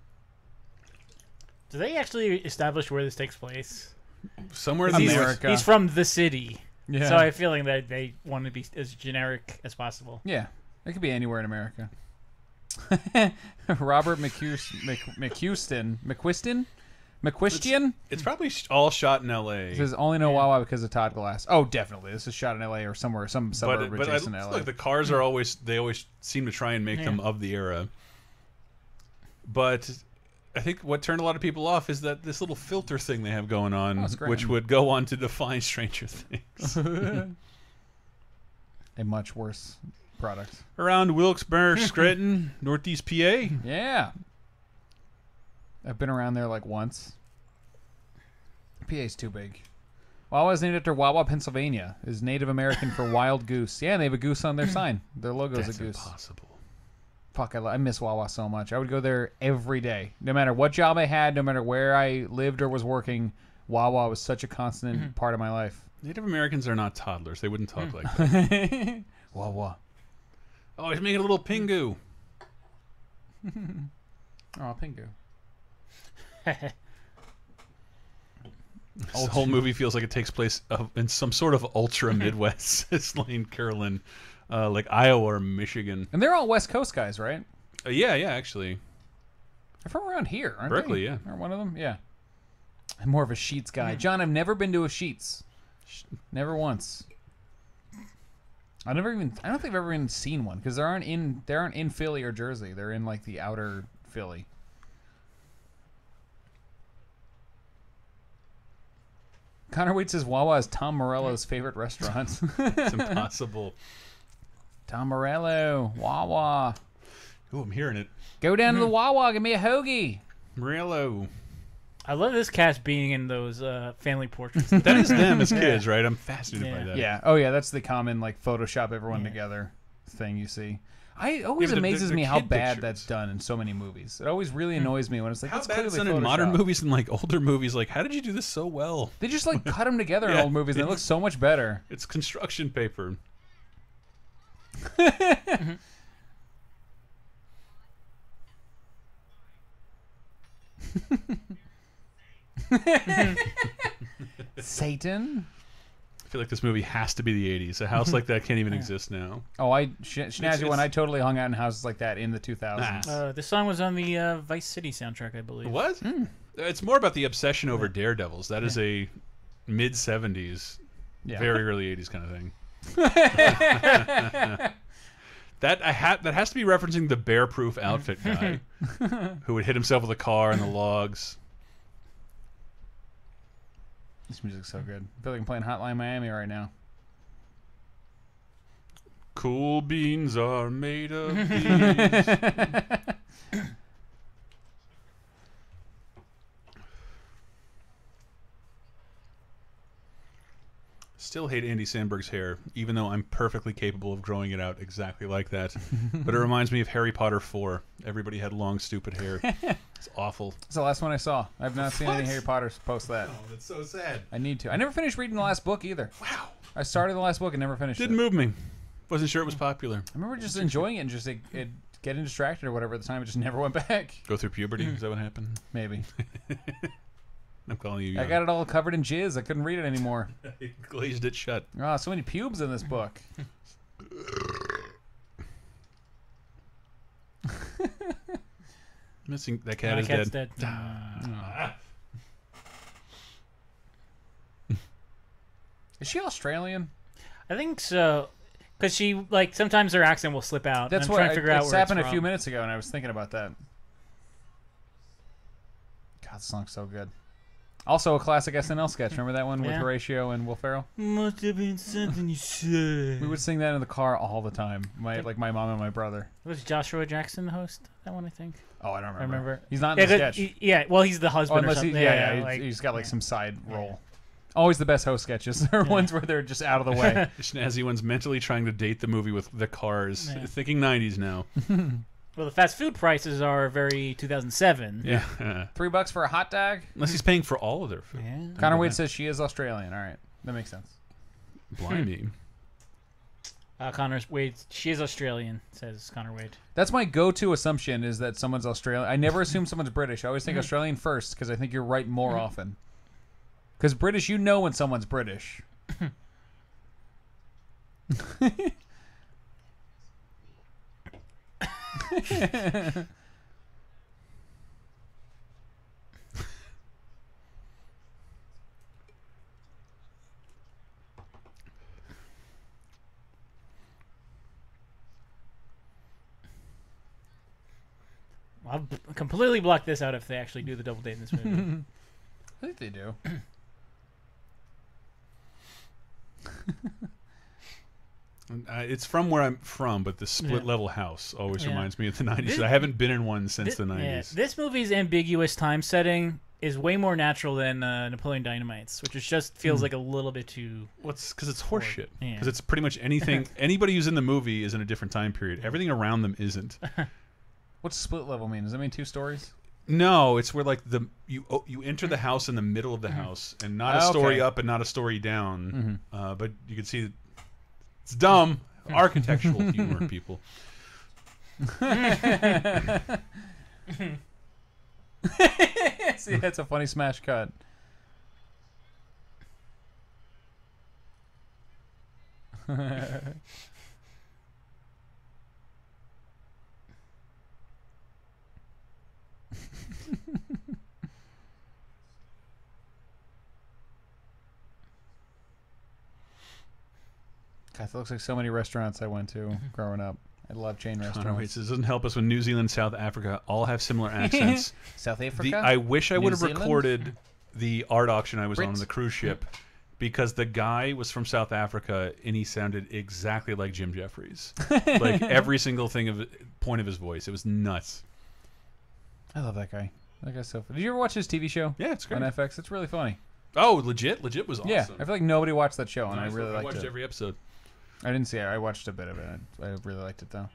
they actually establish where this takes place? Somewhere in He's- the America. He's from the city. Yeah. So I have a feeling that they want to be as generic as possible. Yeah, it could be anywhere in America. Robert McQuistion It's probably all shot in L.A. says only know Wawa because of Todd Glass. Oh, definitely. This is shot in L.A. or somewhere, some But suburb I adjacent to L.A. like the cars are always they always seem to try and make them of the era. But I think what turned a lot of people off is that this little filter thing they have going on, it's great. which would go on to define Stranger Things. A much worse product. Around Wilkes-Barre, Scranton, Northeast PA. Yeah. I've been around there like once. PA's too big. Wawa's named after Wawa, Pennsylvania. Is Native American for wild goose. Yeah, they have a goose on their sign. Their logo's That's a goose. impossible. Fuck, I miss Wawa so much. I would go there every day. No matter what job I had, no matter where I lived or was working, Wawa was such a constant part of my life. Native Americans are not toddlers. They wouldn't talk like that. Wawa. Oh, he's making a little pingu. Oh, Pingu. The whole movie feels like it takes place in some sort of ultra Midwest Lane Carolyn, like Iowa or Michigan. And they're all West Coast guys, right? Yeah, actually. They're from around here, aren't Berkeley, they? yeah. Or one of them? Yeah. I'm more of a Sheets guy. John, I've never been to a Sheets. Never once. I don't think I've ever even seen one because they aren't in Philly or Jersey. They're in like the outer Philly. Connor Wheat says Wawa is Tom Morello's favorite restaurant. It's impossible. Tom Morello, Wawa. Ooh, I'm hearing it. Go down to the Wawa, give me a hoagie. Morello. I love this cast being in those family portraits. That is them as kids, right? I'm fascinated by Yeah. that. Yeah. Oh, yeah. That's the common like Photoshop everyone together thing you see. It always Yeah, but amazes they're me how kid bad pictures. that's done in so many movies. It always really annoys me when it's like How that's bad it's clearly done in modern Photoshop. movies and like older movies? Like, how did you do this so well? They just like cut them together in Yeah. old movies and it looks so much better. It's construction paper. Satan. I feel like this movie has to be the 80s. A house like that can't even exist now. Oh, Schnazzy it's- one. I totally hung out in houses like that in the 2000s. This song was on the Vice City soundtrack, I believe. What? It's more about the obsession over daredevils. That is a mid 70s, Yeah. very early 80s kind of thing. That has to be referencing the bear-proof outfit guy who would hit himself with a car in the logs. This music's so good. I feel like I'm playing Hotline Miami right now. Cool beans are made of these. Still hate Andy Samberg's hair, even though I'm perfectly capable of growing it out exactly like that. But it reminds me of Harry Potter 4. Everybody had long, stupid hair. It's awful. It's the last one I saw. I've not seen any What? Harry Potter post that. Oh, that's so sad. I need to. I never finished reading the last book either. Wow. I started the last book and never finished Didn't it. move me. Wasn't sure it was popular. I remember just enjoying it and just it getting distracted or whatever at the time. It just never went back. Go through puberty? Is that what happened? Maybe. I'm calling you. I got it all covered in jizz. I couldn't read it anymore. Glazed it shut. Oh, so many pubes in this book. Missing that cat My is cat's dead. dead. Is she Australian? I think so. Because she, like, sometimes her accent will slip out. That's and I'm what trying to figure out it's where happened it's a few from. minutes ago, and I was thinking about that. God, this song's so good. Also, a classic SNL sketch. Remember that one with Yeah. Horatio and Will Ferrell? Must have been something you said. We would sing that in the car all the time. My mom and my brother. Was Joshua Jackson the host? That one, I think. Oh, I don't I remember. remember. He's not in the sketch. Yeah, well, he's the Oh, husband or unless something. he's got like some side role. Always the best host sketches are ones where they're just out of the way. The snazzy one's mentally trying to date the movie with the cars, Yeah. thinking 90s now. Well, the fast food prices are very 2007. Yeah. $3 for a hot dog. Unless he's paying for all of their food. Yeah. Connor Wade says she is Australian. All right, that makes sense. Blimey. Connor Wade, she is Australian, says Connor Wade. That's my go-to assumption is that someone's Australian. I never assume someone's British. I always think Australian first because I think you're right more often. Because British, you know when someone's British. I'll completely block this out if they actually do the double date in this movie. I think they do. It's from where I'm from, but the split level house always Yeah. reminds me of the 90s. This- I haven't been in one since the 90s. This movie's ambiguous time setting is way more natural than Napoleon Dynamite's, which is just feels like a little bit too. What's because it's horseshit. Yeah. Because it's pretty much anything. Anybody who's in the movie is in a different time period. Everything around them isn't. What's split level mean? Does that mean 2 stories? No, it's where like you enter the house in the middle of the house, and not a story Okay. up and not a story down. But you can see it's dumb architectural humor, people. See, that's a funny smash cut. God, that looks like so many restaurants I went to growing up. I love chain Connor restaurants. Waits, it doesn't help us when New Zealand, South Africa all have similar accents. South Africa? I wish I New would have Zealand? recorded the art auction I was on Brits? the cruise ship, because the guy was from South Africa and he sounded exactly like Jim Jeffries. Like every single point of his voice. It was nuts. I love that guy. That guy's so funny. Did you ever watch his TV show? Yeah, it's great. On FX. It's really funny. Oh, legit? Legit was awesome. Yeah, I feel like nobody watched that show, and I really liked watched it. every episode. I didn't see it. I watched a bit of it. I really liked it, though.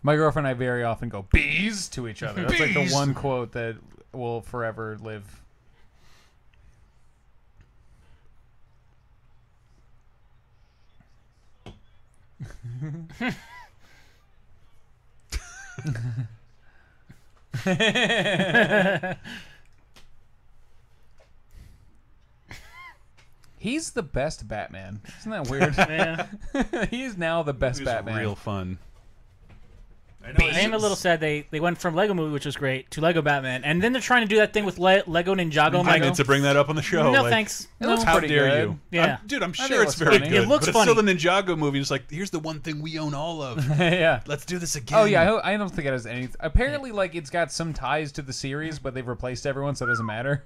My girlfriend and I very often go, bees, to each other. That's like the Bees. one quote that will forever live. He's the best Batman. Isn't that weird? Yeah. He's now the best It was Batman. real fun. I I am a little sad they went from Lego Movie, which was great, to Lego Batman, and then they're trying to do that thing with Lego Ninjago. I meant to bring that up on the show. No like, thanks. It looks How pretty dare good. you? Yeah. Dude, I'm think sure it it's looks very funny. good. It looks but it's still the funny. Ninjago movie. It's like, here's the one thing we own all of. Yeah. Let's do this again. Oh yeah, I don't think it has any. Apparently, like it's got some ties to the series, but they've replaced everyone, so it doesn't matter.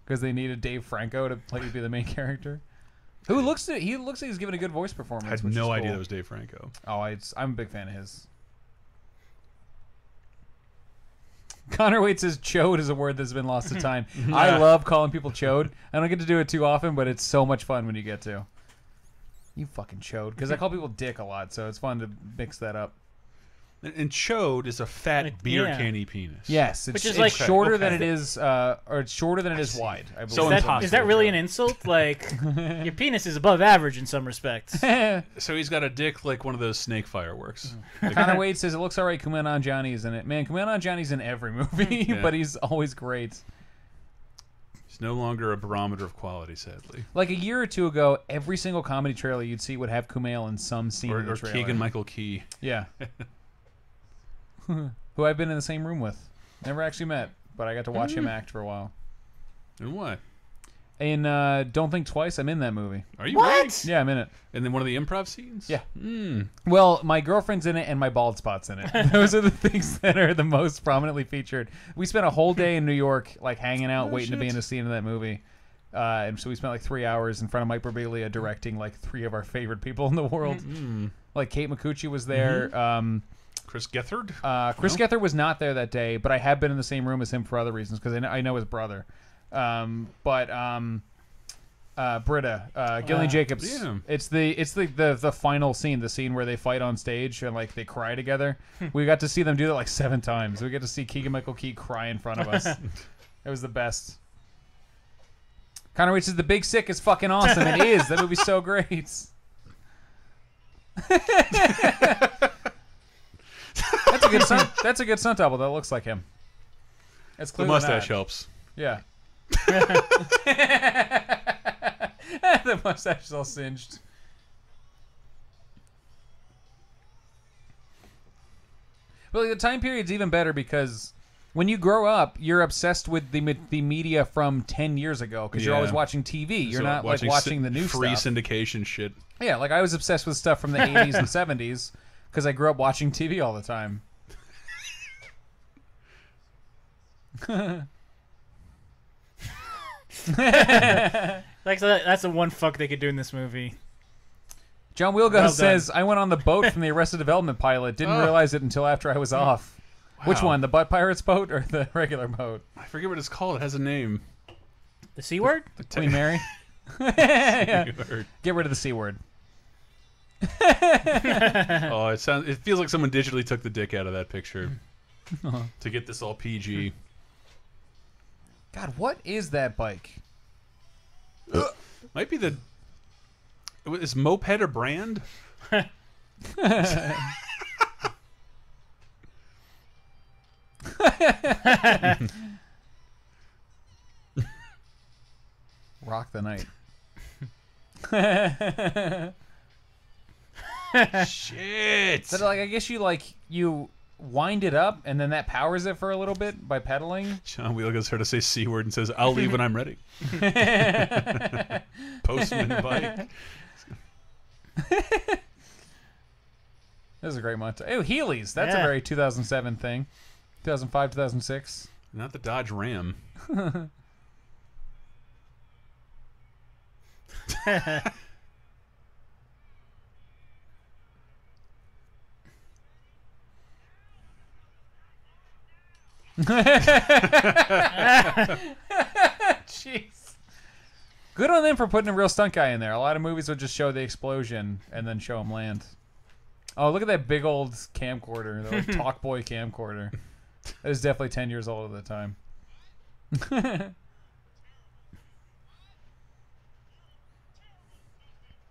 Because they needed Dave Franco to be the main character. He looks like he's giving a good voice performance. I had which no is idea cool. that was Dave Franco. Oh, I'm a big fan of his. Connor Waite says chode is a word that's been lost to time. I love calling people chode. I don't get to do it too often, but it's so much fun when you get to. You fucking chode. Because I call people dick a lot, so it's fun to mix that up. And chode is a fat beer yeah. canny penis. Yes, Which it's is like- shorter than Okay. it is, or it's shorter than it is wide. I believe. So Is impossible. that really an insult? Like, your penis is above average in some respects. So he's got a dick like one of those snake fireworks. Connor Wade says it looks alright. Kumail Nanjiani's in it. Man, Kumail Nanjiani's in every movie, Yeah. but he's always great. He's no longer a barometer of quality, sadly. Like a year or two ago, every single comedy trailer you'd see would have Kumail in some scene in the Or trailer. Keegan Michael Key. Yeah. Who I've been in the same room with. Never actually met, but I got to watch him act for a while. And what? In Don't Think Twice, I'm in that movie. Are you What? really? Yeah, I'm in it. And then one of the improv scenes? Yeah. Mm. Well, my girlfriend's in it and my bald spot's in it. Those are the things that are the most prominently featured. We spent a whole day in New York, like hanging out, waiting to be in a scene in that movie. And so we spent like 3 hours in front of Mike Birbiglia directing like 3 of our favorite people in the world. Like Kate Micucci was there. Chris Gethard? Chris Gethard was not there that day, but I have been in the same room as him for other reasons because I know his brother. Britta, Gillian Jacobs. yeah. It's the final scene, the scene where they fight on stage and like they cry together. We got to see them do that like 7 times. We get to see Keegan Michael Key cry in front of us. It was the best. Connor Wade says the Big Sick is fucking awesome. It is. That movie's so great. That's a good stunt double that looks like him. It's The clearly mustache not. helps. Yeah. The mustache is all singed. But like, the time period's even better because when you grow up, you're obsessed with the media from 10 years ago because you're Yeah. always watching TV. You're So not like watching the new free stuff. syndication shit. Yeah, like I was obsessed with stuff from the 80s and 70s because I grew up watching TV all the time. Like, so that's the one fuck they could do in this movie. John Wheelghouse Well done. says, I went on the boat from the Arrested Development pilot. Didn't realize it until after I was off. Which Wow. one, the Butt Pirates boat or the regular boat? I forget what it's called. It has a name. The C word? Queen Mary? Yeah. Word. Get rid of the C word. Oh, it feels like someone digitally took the dick out of that picture to get this all PG. God, what is that bike? Might be the. Is Moped a brand? Rock the night. Shit. So like, I guess you wind it up and then that powers it for a little bit by pedaling. John Wheelgo's heard to say C word and says, "I'll leave when I'm ready." Postman bike. This is a great montage. Oh, Heelys. That's a Yeah. very 2007 thing. 2005, 2006. Not the Dodge Ram. Jeez. Good on them for putting a real stunt guy in there. A lot of movies will just show the explosion and then show him land. Oh, look at that big old camcorder, the like, Talk Boy camcorder. That is definitely 10 years old at the time.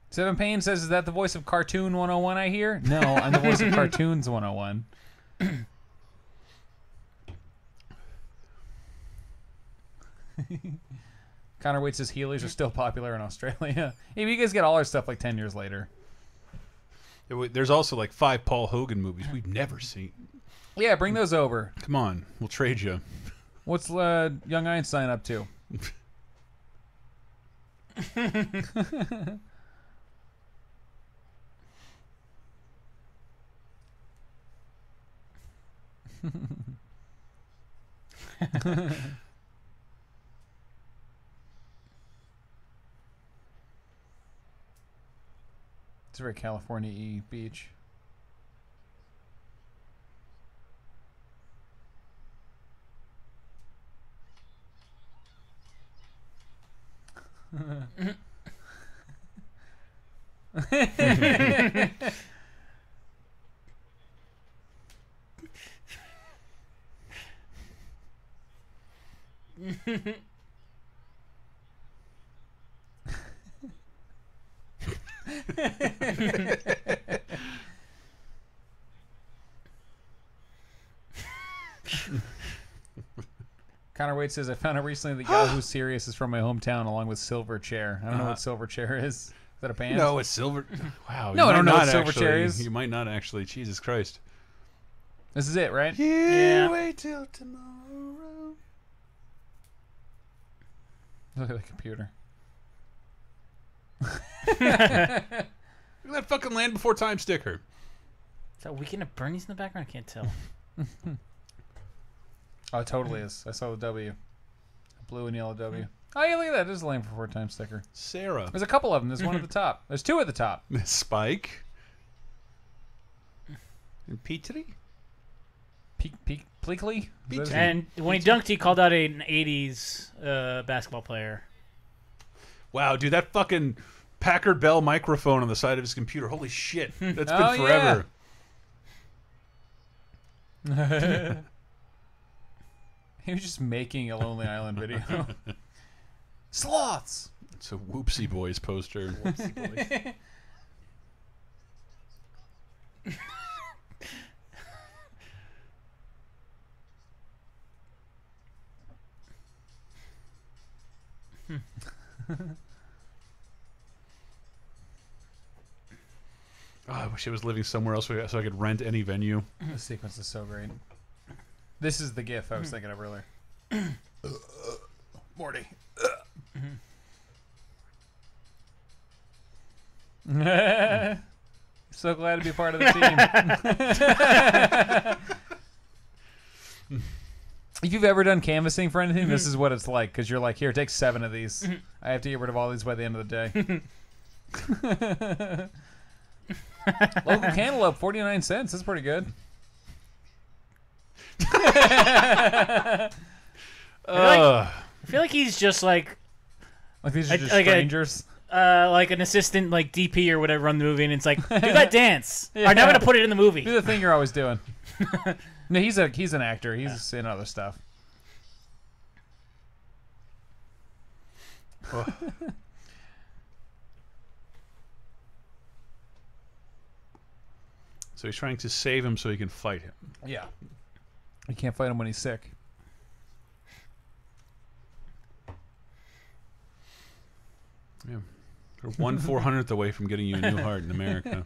Seven Payne says, is that the voice of Cartoon 101 I hear? No, I'm the voice of Cartoons 101. Connor Wade says Heelys are still popular in Australia. Yeah, you guys get all our stuff like 10 years later. There's also like 5 Paul Hogan movies we've never seen. Yeah, bring those over. Come on, we'll trade you. What's Young Einstein up to? It's a very California-y beach. Connor Wade says, I found out recently that Yahoo Serious is from my hometown, along with Silverchair. I don't know what Silverchair is. Is that a band? No, it's Silver. Wow. No, you I don't might know what not Silverchair actually- is. You might not actually. Jesus Christ. This is it, right? Yeah. Wait till tomorrow. Look at the computer. Look at that fucking Land Before Time sticker. Is that Weekend at Bernie's in the background? I can't tell. Oh, it totally is. I saw the W. A blue and yellow W. Oh, yeah, look at that. There's a Land Before Time sticker. Sarah. There's a couple of them. There's one at the top. There's two at the top. Spike. And Petrie? Pleakley? And when he dunked, he called out an 80s basketball player. Wow, dude, that fucking Packard Bell microphone on the side of his computer. Holy shit. That's been Oh, forever. He was just making a Lonely Island video. Sloths! It's a Whoopsie Boys poster. Whoopsie boys. Oh, I wish I was living somewhere else so I could rent any venue. This sequence is so great. This is the GIF I was thinking of earlier. Morty. So glad to be part of the team. If you've ever done canvassing for anything, this is what it's like. Because you're like, here, take 7 of these. I have to get rid of all these by the end of the day. Local cantaloupe, 49 cents. That's pretty good. I feel like he's just like Like these are just like strangers. like an assistant, like DP or whatever on the movie, and it's like, do that dance. Or I'm gonna put it in the movie. Do the thing you're always doing. No, he's an actor. He's in other stuff. So he's trying to save him so he can fight him. Yeah. You can't fight him when he's sick. Yeah. They're 1/400th away from getting you a new heart in America.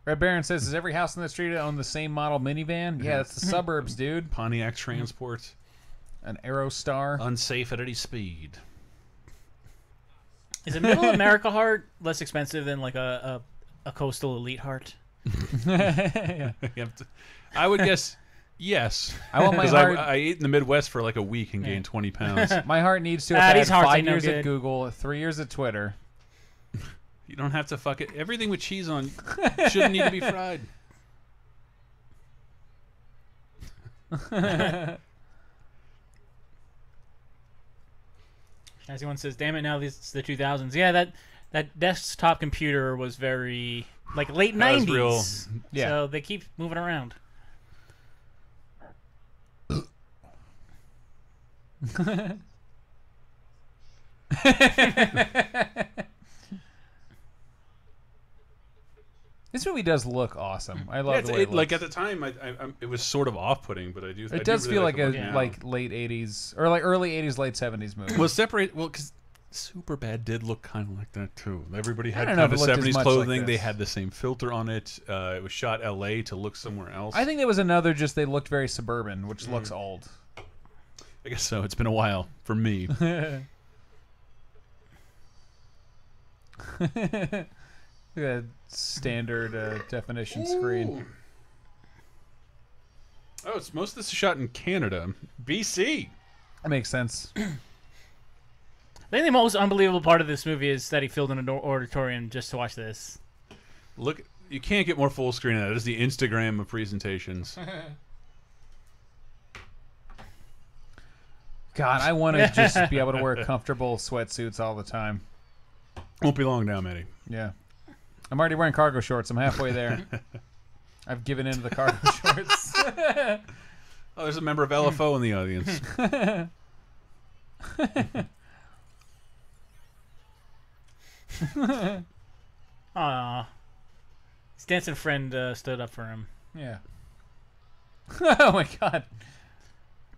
Red Baron says, "Does every house in the street own the same model minivan?" Yeah, that's the suburbs, dude. Pontiac Transport. An Aerostar. Unsafe at any speed. Is a middle America heart less expensive than like a coastal elite heart? Yeah. I would guess yes. I want my 'Cause heart. I ate in the Midwest for like a week and gained 20 pounds. My heart needs to have these had hearts 5 ain't no years at good. Google, 3 years at Twitter. You don't have to fuck it. Everything with cheese on shouldn't need to be fried. As one says, "Damn it! Now this is the 2000s." Yeah, that desktop computer was very like late That was 90s. real. Yeah. So they keep moving around. This movie does look awesome. I love Yeah, the way it looks. like at the time, it was sort of off-putting, but I do. It does feel like a yeah. like late 80s or like early 80s, late 70s movie. Well, separate. Well, because Superbad did look kind of like that too. Everybody had don't kind know of if it looked as 70s much clothing. like They this. had the same filter on it. It was shot L.A. to look somewhere else. I think there was another. Just they looked very suburban, which looks old. I guess so. It's been a while for me. A standard definition screen. Oh, it's most of this is shot in Canada, BC. That makes sense. I think the most unbelievable part of this movie is that he filled in an auditorium just to watch this. Look, you can't get more full screen of that. It is the Instagram of presentations. God, I want to just be able to wear comfortable sweatsuits all the time. Won't be long now, Matty. Yeah. I'm already wearing cargo shorts. I'm halfway there. I've given in to the cargo shorts. Oh, there's a member of LFO in the audience. Aw. His dancing friend stood up for him. Yeah. Oh my god.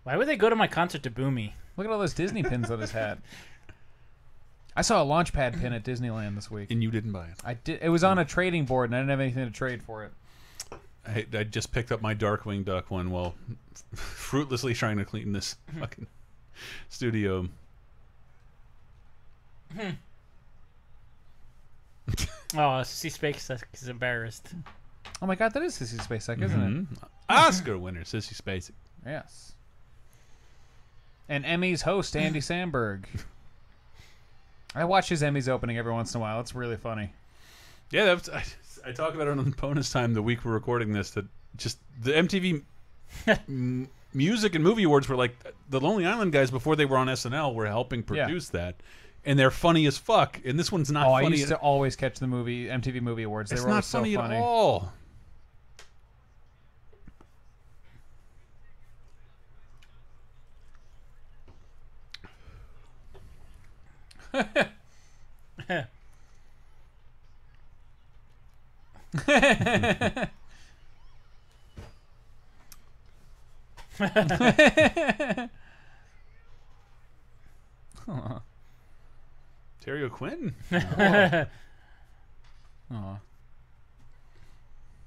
Why would they go to my concert to boo me? Look at all those Disney pins on his hat. I saw a Launchpad pin at Disneyland this week. And you didn't buy it. I did. It was on a trading board, and I didn't have anything to trade for it. I just picked up my Darkwing Duck one while fruitlessly trying to clean this fucking studio. Oh, C Space is embarrassed. Oh my god, that is Sissy Spacek, isn't it? Oscar winner, Sissy Spacek. Yes. And Emmys host Andy Samberg. I watch his Emmys opening every once in a while. It's really funny. Yeah, that was, I talk about it on bonus time the week we're recording this. That just the MTV Music and Movie Awards were like the Lonely Island guys before they were on SNL were helping produce that, and they're funny as fuck. And this one's not. Oh, funny I used to always catch the MTV Movie Awards. They it's were not always funny so funny at all. Terry O'Quinn. Aw.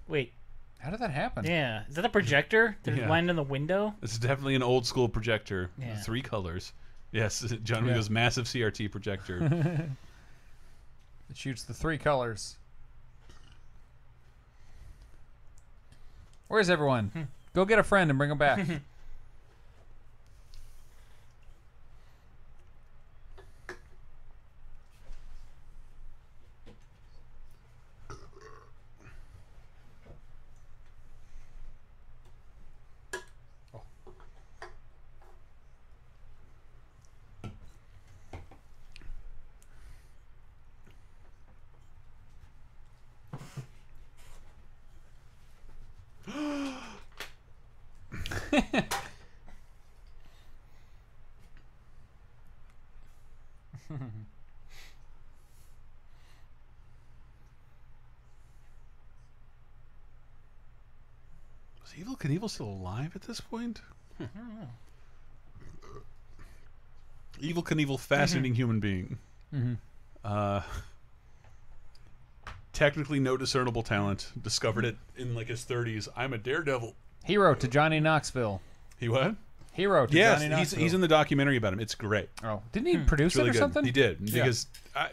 Wait, How did that happen? yeah. Is that a projector? Did Yeah. it land in the window? This is definitely an old school projector. Yeah. 3 colors. Yes, John Yeah. Rio's massive CRT projector. It shoots the 3 colors. Where's everyone? Go get a friend and bring him back. Was Evel Knievel still alive at this point? I don't know. Evel Knievel, fascinating human being. Technically no discernible talent. Discovered it in like his 30s. I'm a daredevil. Hero to Johnny Knoxville. He what? Hero to Yes, Johnny Knoxville. he's in the documentary about him. It's great. Oh, didn't he produce It's really it or good. something? He did Yeah. because I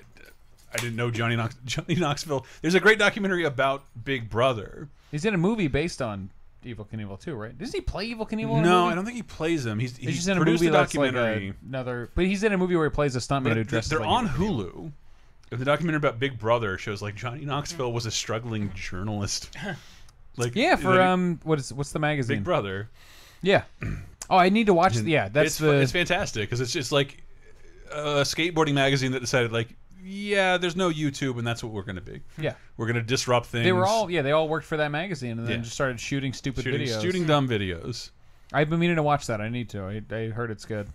didn't know Johnny Knoxville. There's a great documentary about Big Brother. He's in a movie based on Evel Knievel too, right? Doesn't he play Evel Knievel? In a No, movie? I don't think he plays him. He's He's just in a produced movie the that's like documentary. another. But he's in a movie where he plays a stuntman who But dresses they're like on Evel. Hulu. And the documentary about Big Brother shows like Johnny Knoxville was a struggling journalist. Like Yeah, for like, what's the magazine? Big Brother. Yeah. Oh, I need to watch. Yeah, that's It's fantastic because it's just like a skateboarding magazine that decided like, yeah, there's no YouTube and that's what we're going to be. yeah. We're going to disrupt things. They were all they all worked for that magazine and then Yeah. just started shooting stupid videos. shooting dumb videos. I've been meaning to watch that. I need to. I heard it's good.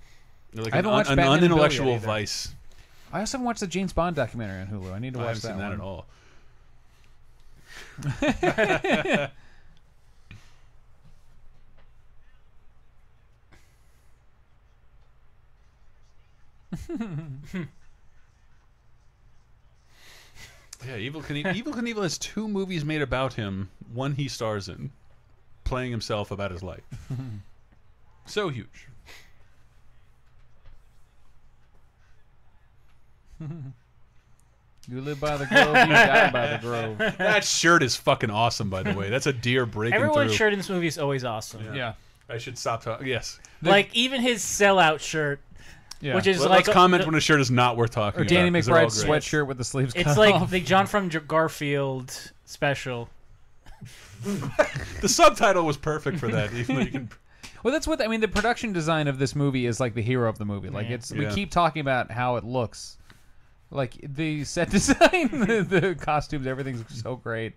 They're like I haven't watched an Batman and Bill yet unintellectual either. vice. I also haven't watched the James Bond documentary on Hulu. I need to I watch haven't seen that one. at all. Yeah, Evel Knievel has 2 movies made about him. One he stars in, playing himself about his life. So huge. You live by the grove, you die by the grove. That shirt is fucking awesome, by the way. That's a deer breaking Everyone's through. shirt in this movie is always awesome. Yeah. I should stop talking. Yes. Like even his sellout shirt, Yeah. which is Let's like comment when a shirt is not worth talking or about. Danny 'cause they're all McBride's great. sweatshirt with the sleeves cut it's like off. the John from Garfield special. The subtitle was perfect for that. Even though you can. Well, that's what I mean. The production design of this movie is like the hero of the movie. Like Yeah. it's we Yeah. keep talking about how it looks. Like the set design, the costumes, everything's so great.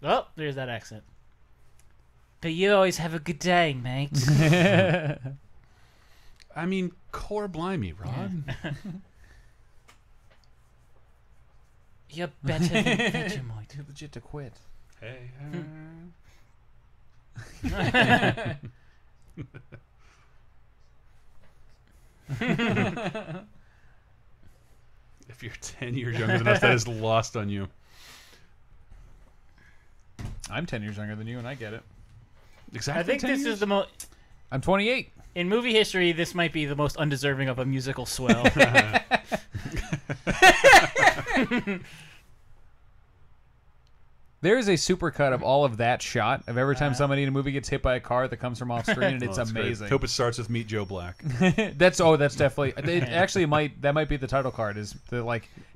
Oh, there's that accent. But you always have a good day, mate. I mean, core blimey, Rod. You're better than Vegemite. Too legit to quit. Hey. If you're 10 years younger than us, that is lost on you. I'm 10 years younger than you, and I get it. Exactly. I think 10 this years? is the most... I'm 28. In movie history, this might be the most undeserving of a musical swell. There is a supercut of all of that shot of every time somebody in a movie gets hit by a car that comes from off screen, and it's that's great. amazing. Hope it starts with Meet Joe Black. That's definitely. It actually that might be the title card. Is the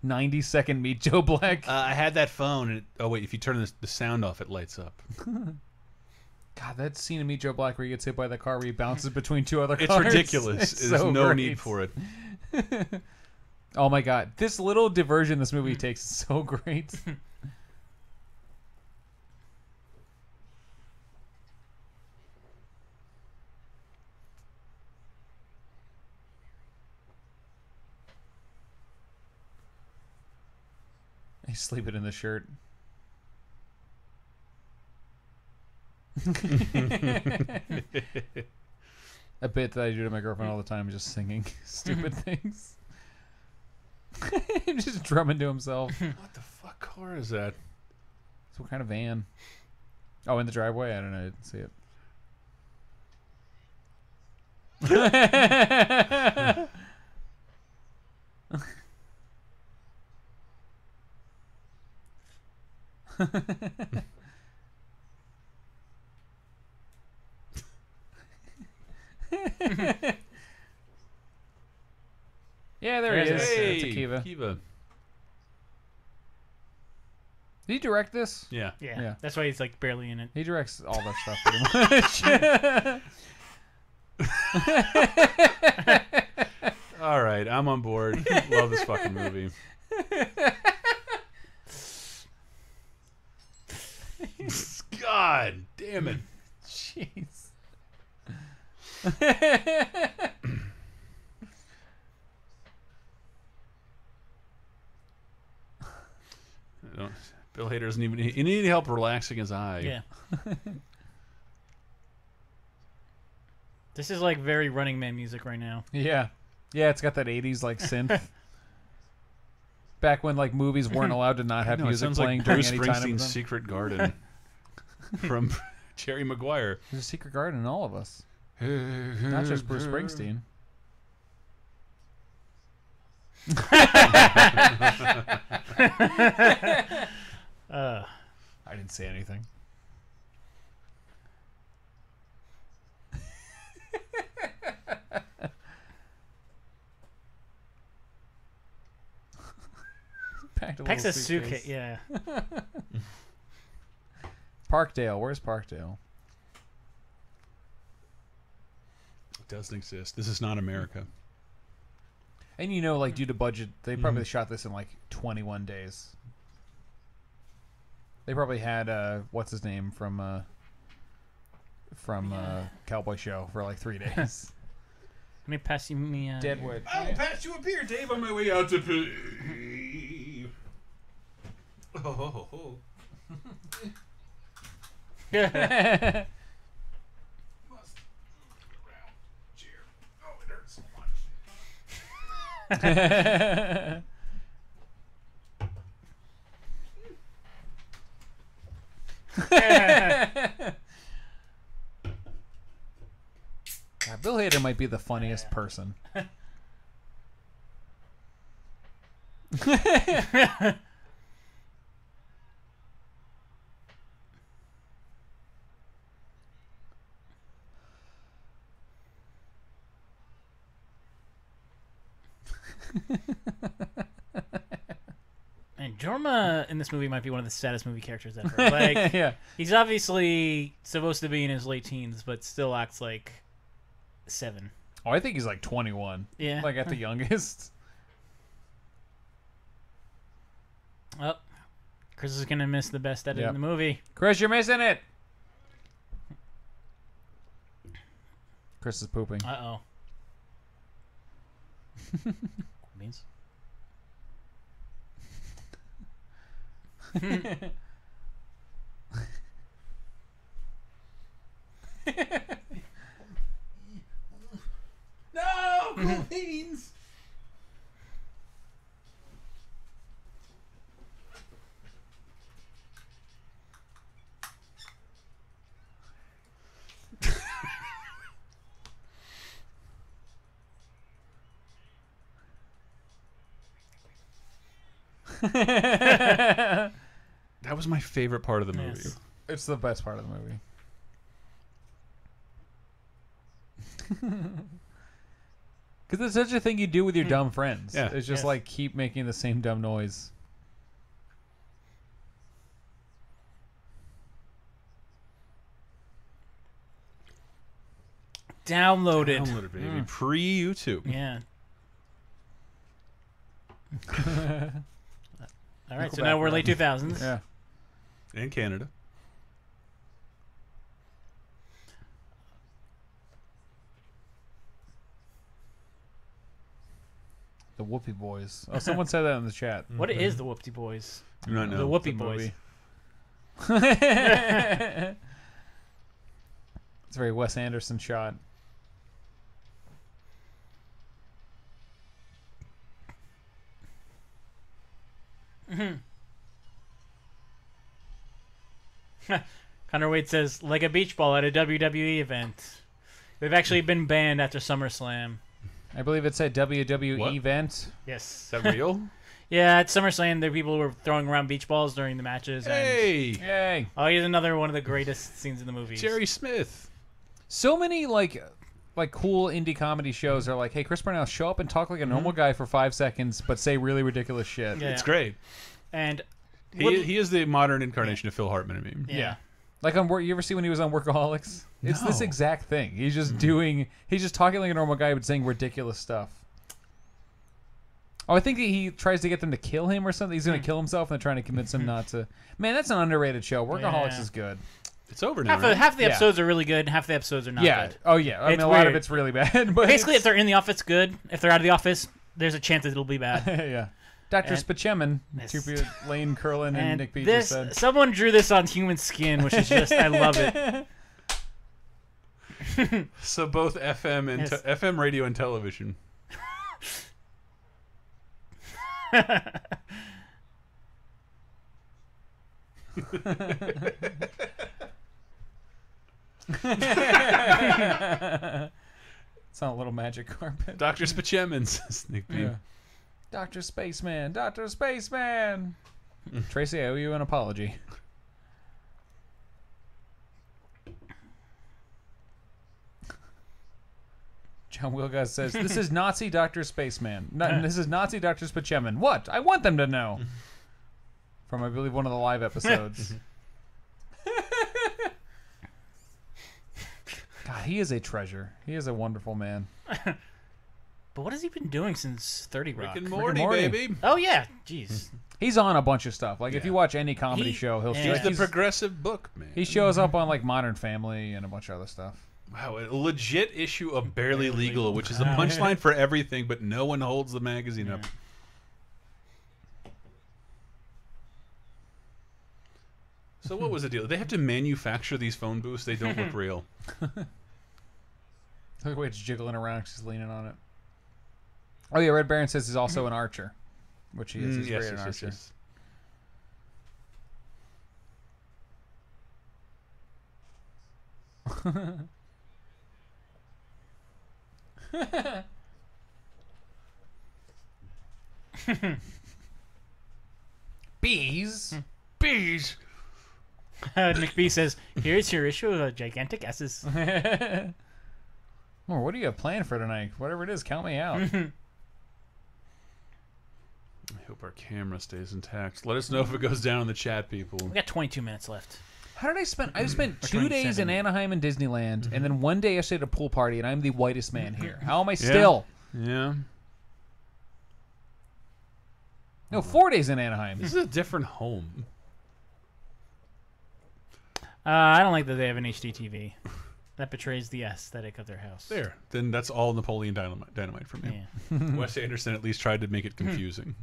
90-second Meet Joe Black? I had that phone. And oh wait, if you turn the sound off, it lights up. God, that scene of Meet Joe Black where he gets hit by the car where he bounces between two other It's cars. ridiculous. It's There's so no great. need for it. Oh my God, this little diversion this movie takes is so great. He's sleeping in the shirt. A bit that I do to my girlfriend all the time, just singing stupid things. Just drumming to himself. What the fuck car is that? So what kind of van? Oh, in the driveway? I don't know. I didn't see it. Yeah, there he is. Hey, That's Akiva. Kiva. Did he direct this? Yeah. Yeah, that's why he's like barely in it. He directs all that stuff pretty much. All right, I'm on board. Love this fucking movie. God damn it. Jeez. Bill Hader doesn't even. He needed help relaxing his eye. Yeah. This is like very Running Man music right now. Yeah. Yeah, it's got that 80s synth. Back when movies weren't allowed to not have No, it music sounds playing like during Bruce any time of Springsteen's them. Secret Garden from Jerry Maguire. There's a secret garden in all of us. Not just Bruce Springsteen. I didn't say anything. Packs a suitcase. Yeah. Parkdale. Where's Parkdale? It doesn't exist. This is not America. And due to budget, they probably shot this in 21 days. They probably had what's his name from Cowboy Show for 3 days. Let me pass you me. Deadwood. I'll pass you a beer, Dave, on my way out to pee. Oh. Must move around. Cheer. Oh, it hurts so much. God, Bill Hader might be the funniest person. And Jorma in this movie might be one of the saddest movie characters ever. Yeah. He's obviously supposed to be in his late teens, but still acts like 7. Oh, I think he's 21. Yeah. At the youngest. Oh, Chris is gonna miss the best edit Yep. in the movie. Chris, you're missing it. Chris is pooping. Uh oh. Beans. No, cool beans. That was my favorite part of the movie. Yes. It's the best part of the movie. Because it's such a thing you do with your dumb friends. Yeah. It's just Yes. like keep making the same dumb noise. Downloaded. Downloaded, baby. Pre YouTube. Yeah. All right, so Nickelback now we're run. late 2000s. Yeah. And Canada. The Whoopie Boys. Oh, someone said that in the chat. What is the Whoopty Boys? Do not know. The Whoopie The Boys. movie. It's a very Wes Anderson shot. Connor Wade says, like a beach ball at a WWE event. They've actually been banned after SummerSlam. I believe it's a WWE What? event. Yes. Is that real? Yeah, at SummerSlam, there people were throwing around beach balls during the matches. And, Hey, Yay. oh, here's another one of the greatest scenes in the movie. Jerry Smith. So many like cool indie comedy shows are like, hey, Chris Parnell, show up and talk like a normal guy for 5 seconds, but say really ridiculous shit. Yeah. It's great. And He is the modern incarnation of Phil Hartman. I mean, yeah. Like on you ever see when he was on Workaholics? It's this No. exact thing. He's just he's just talking like a normal guy but saying ridiculous stuff. Oh, I think that he tries to get them to kill him or something. He's going to kill himself and they're trying to convince him not to. Man, that's an underrated show. Workaholics Yeah. is good. it's over now. Right? Half the Yeah. episodes are really good, half the episodes are not Yeah. good. Oh, yeah. I mean, It's a lot of weird. it's really bad. But Basically, if it's- they're in the office, good. If they're out of the office, there's a chance that it'll be bad. yeah. Dr. And- Spachemin, Yes. Tupi, Lane Curlin, and And Nick Beach this, said. someone drew this on human skin, which is just, I love it. So both FM and Yes. FM radio and television. It's on a little magic carpet. Dr. Spachemin says Nick B. Yeah. Dr. Spaceman, Dr. Spaceman. Tracy, I owe you an apology. John Wilgaz says, this is Nazi Dr. Spaceman. No, this is Nazi Dr. Spachemin. What? I want them to know. From, I believe, one of the live episodes. God, he is a treasure. He is a wonderful man. But what has he been doing since 30 Rock? Rick and Morty, Morty. baby. Oh, yeah. Jeez. He's on a bunch of stuff. Like, if Yeah. you watch any comedy show, he'll yeah. show He's the he's- progressive book, man. He shows up on like Modern Family and a bunch of other stuff. Wow, a legit issue of Barely Legal, which is the punchline for everything, but no one holds the magazine up. So what was the deal? They have to manufacture these phone booths. They don't look real. Look at the way it's jiggling around. She's leaning on it. Oh yeah, Red Baron says he's also an archer, which he is. He's Yes, great an yes, archer. yes. Bees. Bees. Nick B says, here's your issue of Gigantic S's. Oh, what do you have planned for tonight? Whatever it is, count me out. I hope our camera stays intact. Let us know if it goes down in the chat, people. We got 22 minutes left. How did I spend? I spent 2 days 27. in Anaheim and Disneyland, and then 1 day yesterday at a pool party, and I'm the whitest man here. How am I still? Yeah. No, 4 days in Anaheim. This is a different home. I don't like that they have an HD TV. That betrays the aesthetic of their house. There. Then that's all Napoleon Dynamite for me. Yeah. Wes Anderson at least tried to make it confusing.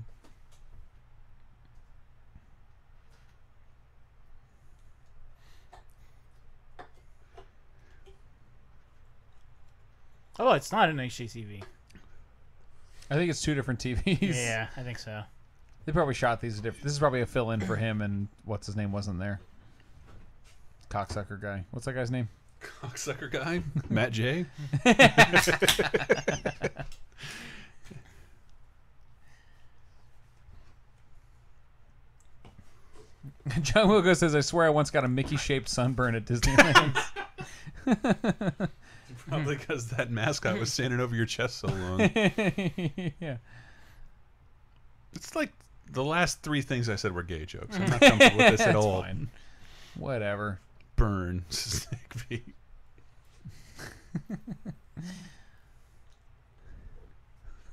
Oh, it's not an HD TV. I think it's 2 different TVs. Yeah, I think so. They probably shot these different. This is probably a fill-in for him, and what's his name wasn't there. Cocksucker guy. What's that guy's name? Cocksucker guy? Matt J? John Wilco says, I swear I once got a Mickey-shaped sunburn at Disneyland. Probably because that mascot was standing over your chest so long. Yeah. It's like the last 3 things I said were gay jokes. I'm not comfortable with this at all. Fine. Whatever. Burn. Snake feet.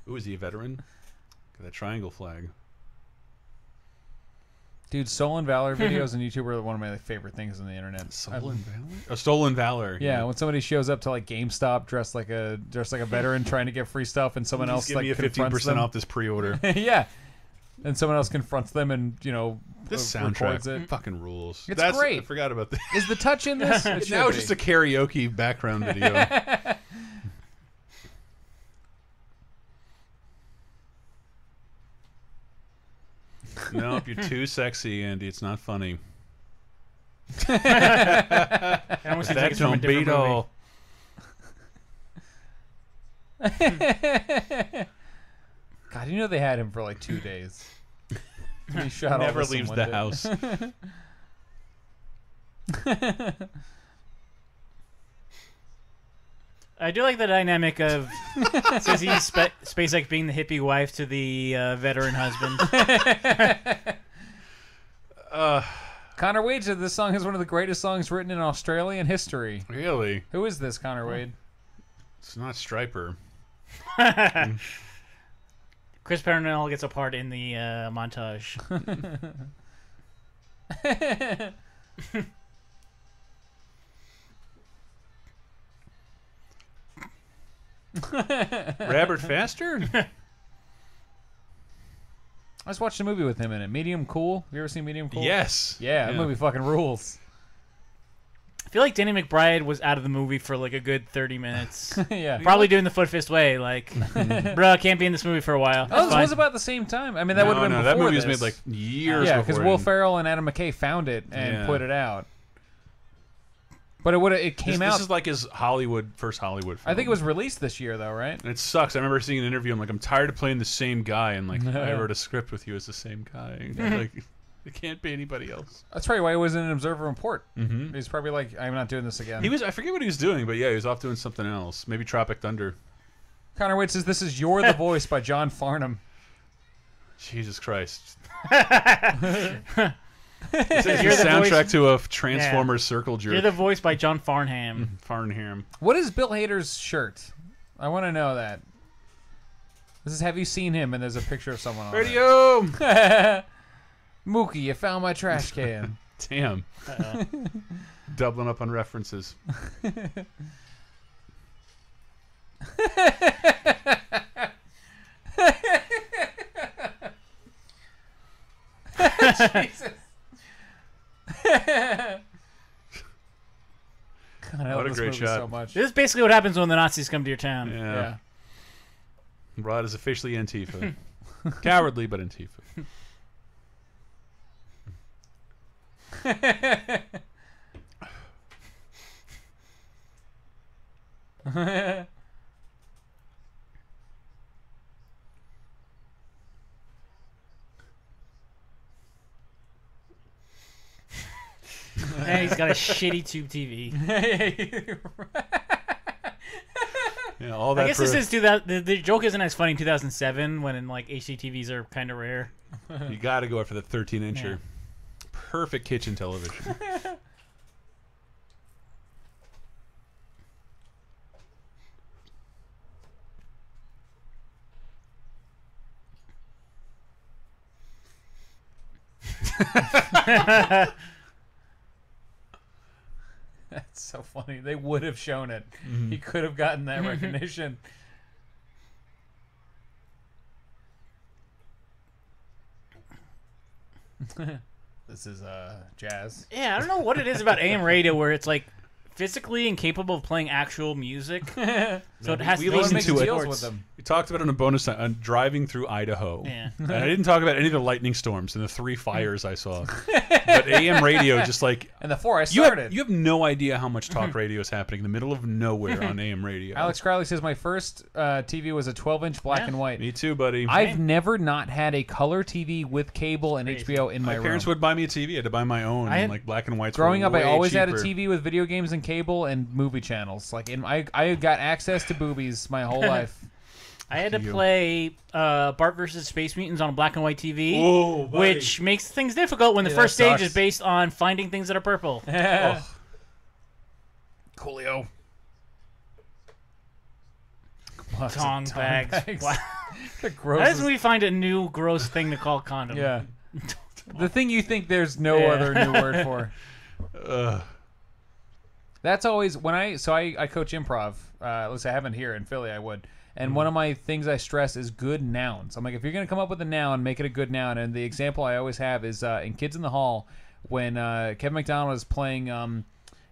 Ooh, is he a veteran? Got that triangle flag. Dude, Stolen Valor videos on YouTube are one of my favorite things on the internet. Stolen Valor? Oh, Stolen Valor. Yeah, when somebody shows up to like GameStop dressed like a veteran trying to get free stuff, and someone else Give like me a 15% off this pre-order. Yeah, and someone else confronts them and This records soundtrack it. fucking rules. It's great. I forgot about that. Is the touch in this? It Now should it's just be. a karaoke background video. Nope, you're too sexy, Andy. It's not funny. It almost seems like it's from a different movie. God, you know they had him for like 2 days. He shot all Never this in leaves one the day. house. I do like the dynamic of Sissy Spacek being the hippie wife to the veteran husband. Connor Wade said this song is one of the greatest songs written in Australian history. Really? Who is this, Connor Wade? It's not Striper. Chris Parnell gets a part in the montage. Robert Faster? I just watched a movie with him in it. Medium Cool. Have you ever seen Medium Cool? Yes. Yeah, that movie fucking rules. I feel like Danny McBride was out of the movie for like a good 30 minutes. Yeah. Probably doing the foot fist way, like, bruh, can't be in this movie for a while. Oh, this Fine. was about the same time. I mean, that would have been before that movie was this. made like years Yeah, before. because Will Ferrell and Adam McKay found it and put it out. But it came out. This is like his first Hollywood film. I think it was released this year, though, right? And it sucks. I remember seeing an interview. I'm like, I'm tired of playing the same guy, and like, I wrote a script with you as the same guy. Like, it can't be anybody else. That's probably why he was in an Observer Report. Mm-hmm. He's probably like, I'm not doing this again. He was. I forget what he was doing, but yeah, he was off doing something else. Maybe Tropic Thunder. Connor Wade says this is "You're the Voice" by John Farnham. Jesus Christ. You're This is the the soundtrack voice- to a Transformers Circle Jerk. You're the voice by John Farnham. Farnham. What is Bill Hader's shirt? I want to know that. This is Have You Seen Him? And there's a picture of someone on Radio. it. Mookie, you found my trash can. Damn. Doubling up on references. Jesus. God, I What love a this great movie shot. so much. This is basically what happens when the Nazis come to your town. Yeah. Yeah. Rod is officially Antifa. Cowardly, but Antifa. And he's got a shitty tube TV. Yeah, all that I guess for, this is 2000. The joke isn't as funny in 2007 when like HDTVs are kind of rare. You got to go for the 13-incher. Yeah. Perfect kitchen television. That's so funny. They would have shown it. He could have gotten that recognition. This is jazz. Yeah, I don't know what it is about AM radio where it's like physically incapable of playing actual music. So it has we to listened makes to it. deals with them. We talked about it on a bonus on driving through Idaho. Yeah. And I didn't talk about any of the lightning storms and the 3 fires I saw. But AM radio, just like And the 4 I you started. have no idea how much talk radio is happening in the middle of nowhere on AM radio. Alex Crowley says my first TV was a 12-inch black Yeah. and white. Me too, buddy. I've never not had a color TV with cable and Crazy. HBO in my my room. parents would buy me a TV. I had to buy my own. I had- and like black and whites. Growing were up, I way always had a cheaper. TV with video games and cable and movie channels. Like, I got access to boobies my whole life. I had to You. play Bart versus Space Mutants on a black and white TV, Whoa, buddy. which makes things difficult when the Yeah, first that stage sucks. is based on finding things that are purple. Oh, Coolio. Tong bags. Wow. The How grossest. does we find a new gross thing to call condom? Yeah. The thing you think there's no Yeah. other new word for. Ugh. That's always when I coach improv. At least I haven't here in Philly. I would. And one of my things I stress is good nouns. I'm like, if you're gonna come up with a noun, make it a good noun. And the example I always have is in Kids in the Hall when Kevin McDonald is playing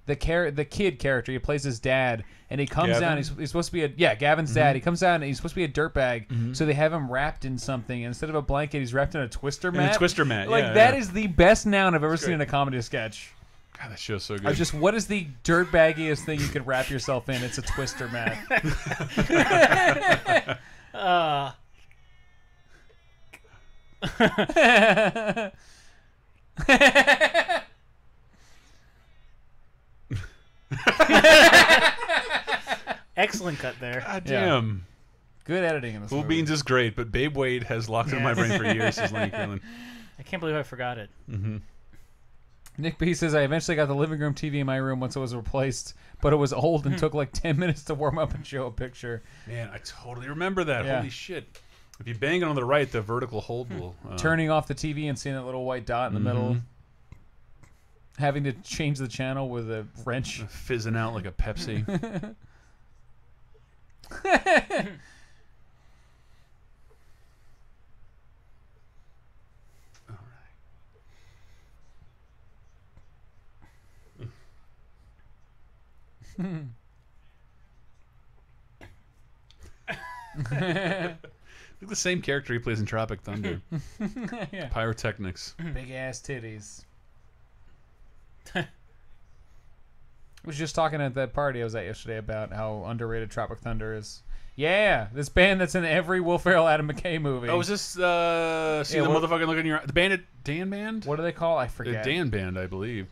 the kid character. He plays his dad, and he comes Gavin? down. He's supposed to be Gavin's dad. He comes down and he's supposed to be a dirtbag. So they have him wrapped in something. And instead of a blanket, he's wrapped in a twister mat. twister mat, Like yeah, that yeah. is the best noun I've ever seen great. in a comedy sketch. God, that show's so good. I just, what is the dirtbaggiest thing you could wrap yourself in? It's a twister mat. Excellent cut there. God Yeah. damn. Good editing in this Cool movie. Beans is great, but Babe Wade has locked in my brain for years as Lenny Carlin. I can't believe I forgot it. Nick B says, I eventually got the living room TV in my room once it was replaced, but it was old and took like 10 minutes to warm up and show a picture. Man, I totally remember that. Yeah. Holy shit. If you bang it on the right, the vertical hold will... Turning off the TV and seeing that little white dot in the middle. Having to change the channel with a wrench. fizzing out like a Pepsi. Look, the same character he plays in Tropic Thunder. Yeah. Pyrotechnics. Big ass titties. I was just talking at that party I was at yesterday about how underrated Tropic Thunder is. Yeah, this band that's in every Will Ferrell, Adam McKay movie. Oh, is this see the what- motherfucking look in your the band? Dan Band? What do they call? I The forget. Dan Band, I believe.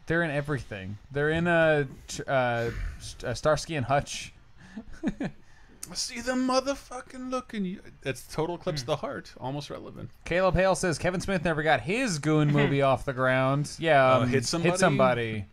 They're in everything. They're in Starsky and Hutch. See the motherfucking look in you. That's total eclipse of the heart. Almost relevant. Caleb Hale says Kevin Smith never got his Goon movie off the ground. Yeah, Hit Somebody? Hit Somebody.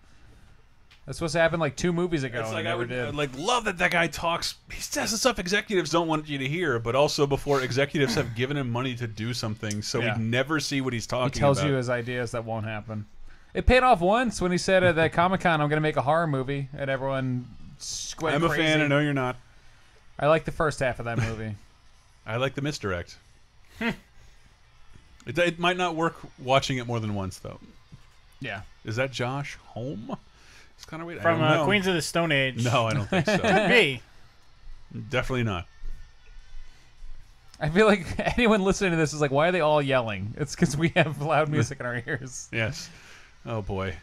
That's supposed to happen like 2 movies ago. It's and like it I never would did. like love that guy talks. He says the stuff executives don't want you to hear, but also before executives have given him money to do something, so Yeah. we never see what he's talking He tells about. you his ideas that won't happen. It paid off once when he said at that Comic-Con, I'm going to make a horror movie, and everyone went I'm a crazy. fan. I know you're not. I like the first half of that movie. I like the misdirect. It might not work watching it more than once, though. Yeah. Is that Josh Holm? It's kind of weird. From I don't know. Queens of the Stone Age. No, I don't think so. Could be. Definitely not. I feel like anyone listening to this is like, why are they all yelling? It's because we have loud music in our ears. Yes. Oh boy.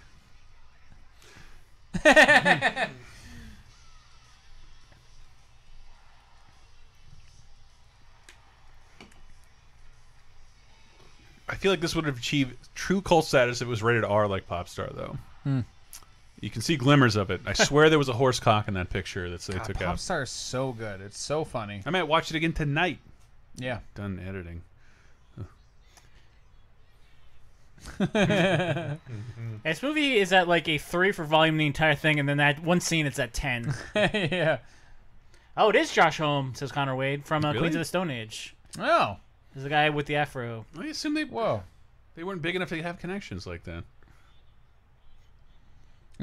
I feel like this would have achieved true cult status if it was rated R like Popstar, though. You can see glimmers of it. I swear there was a horse cock in that picture that they took out. Popstar is so good. It's so funny. I might watch it again tonight. Yeah. Done editing. This movie is at like a 3 for volume the entire thing, and then that one scene it's at 10. Yeah. Oh, it is Josh Holm, says Connor Wade, from Really? Queens of the Stone Age. Oh. This is the guy with the afro. I assume Whoa. they weren't big enough to have connections like that.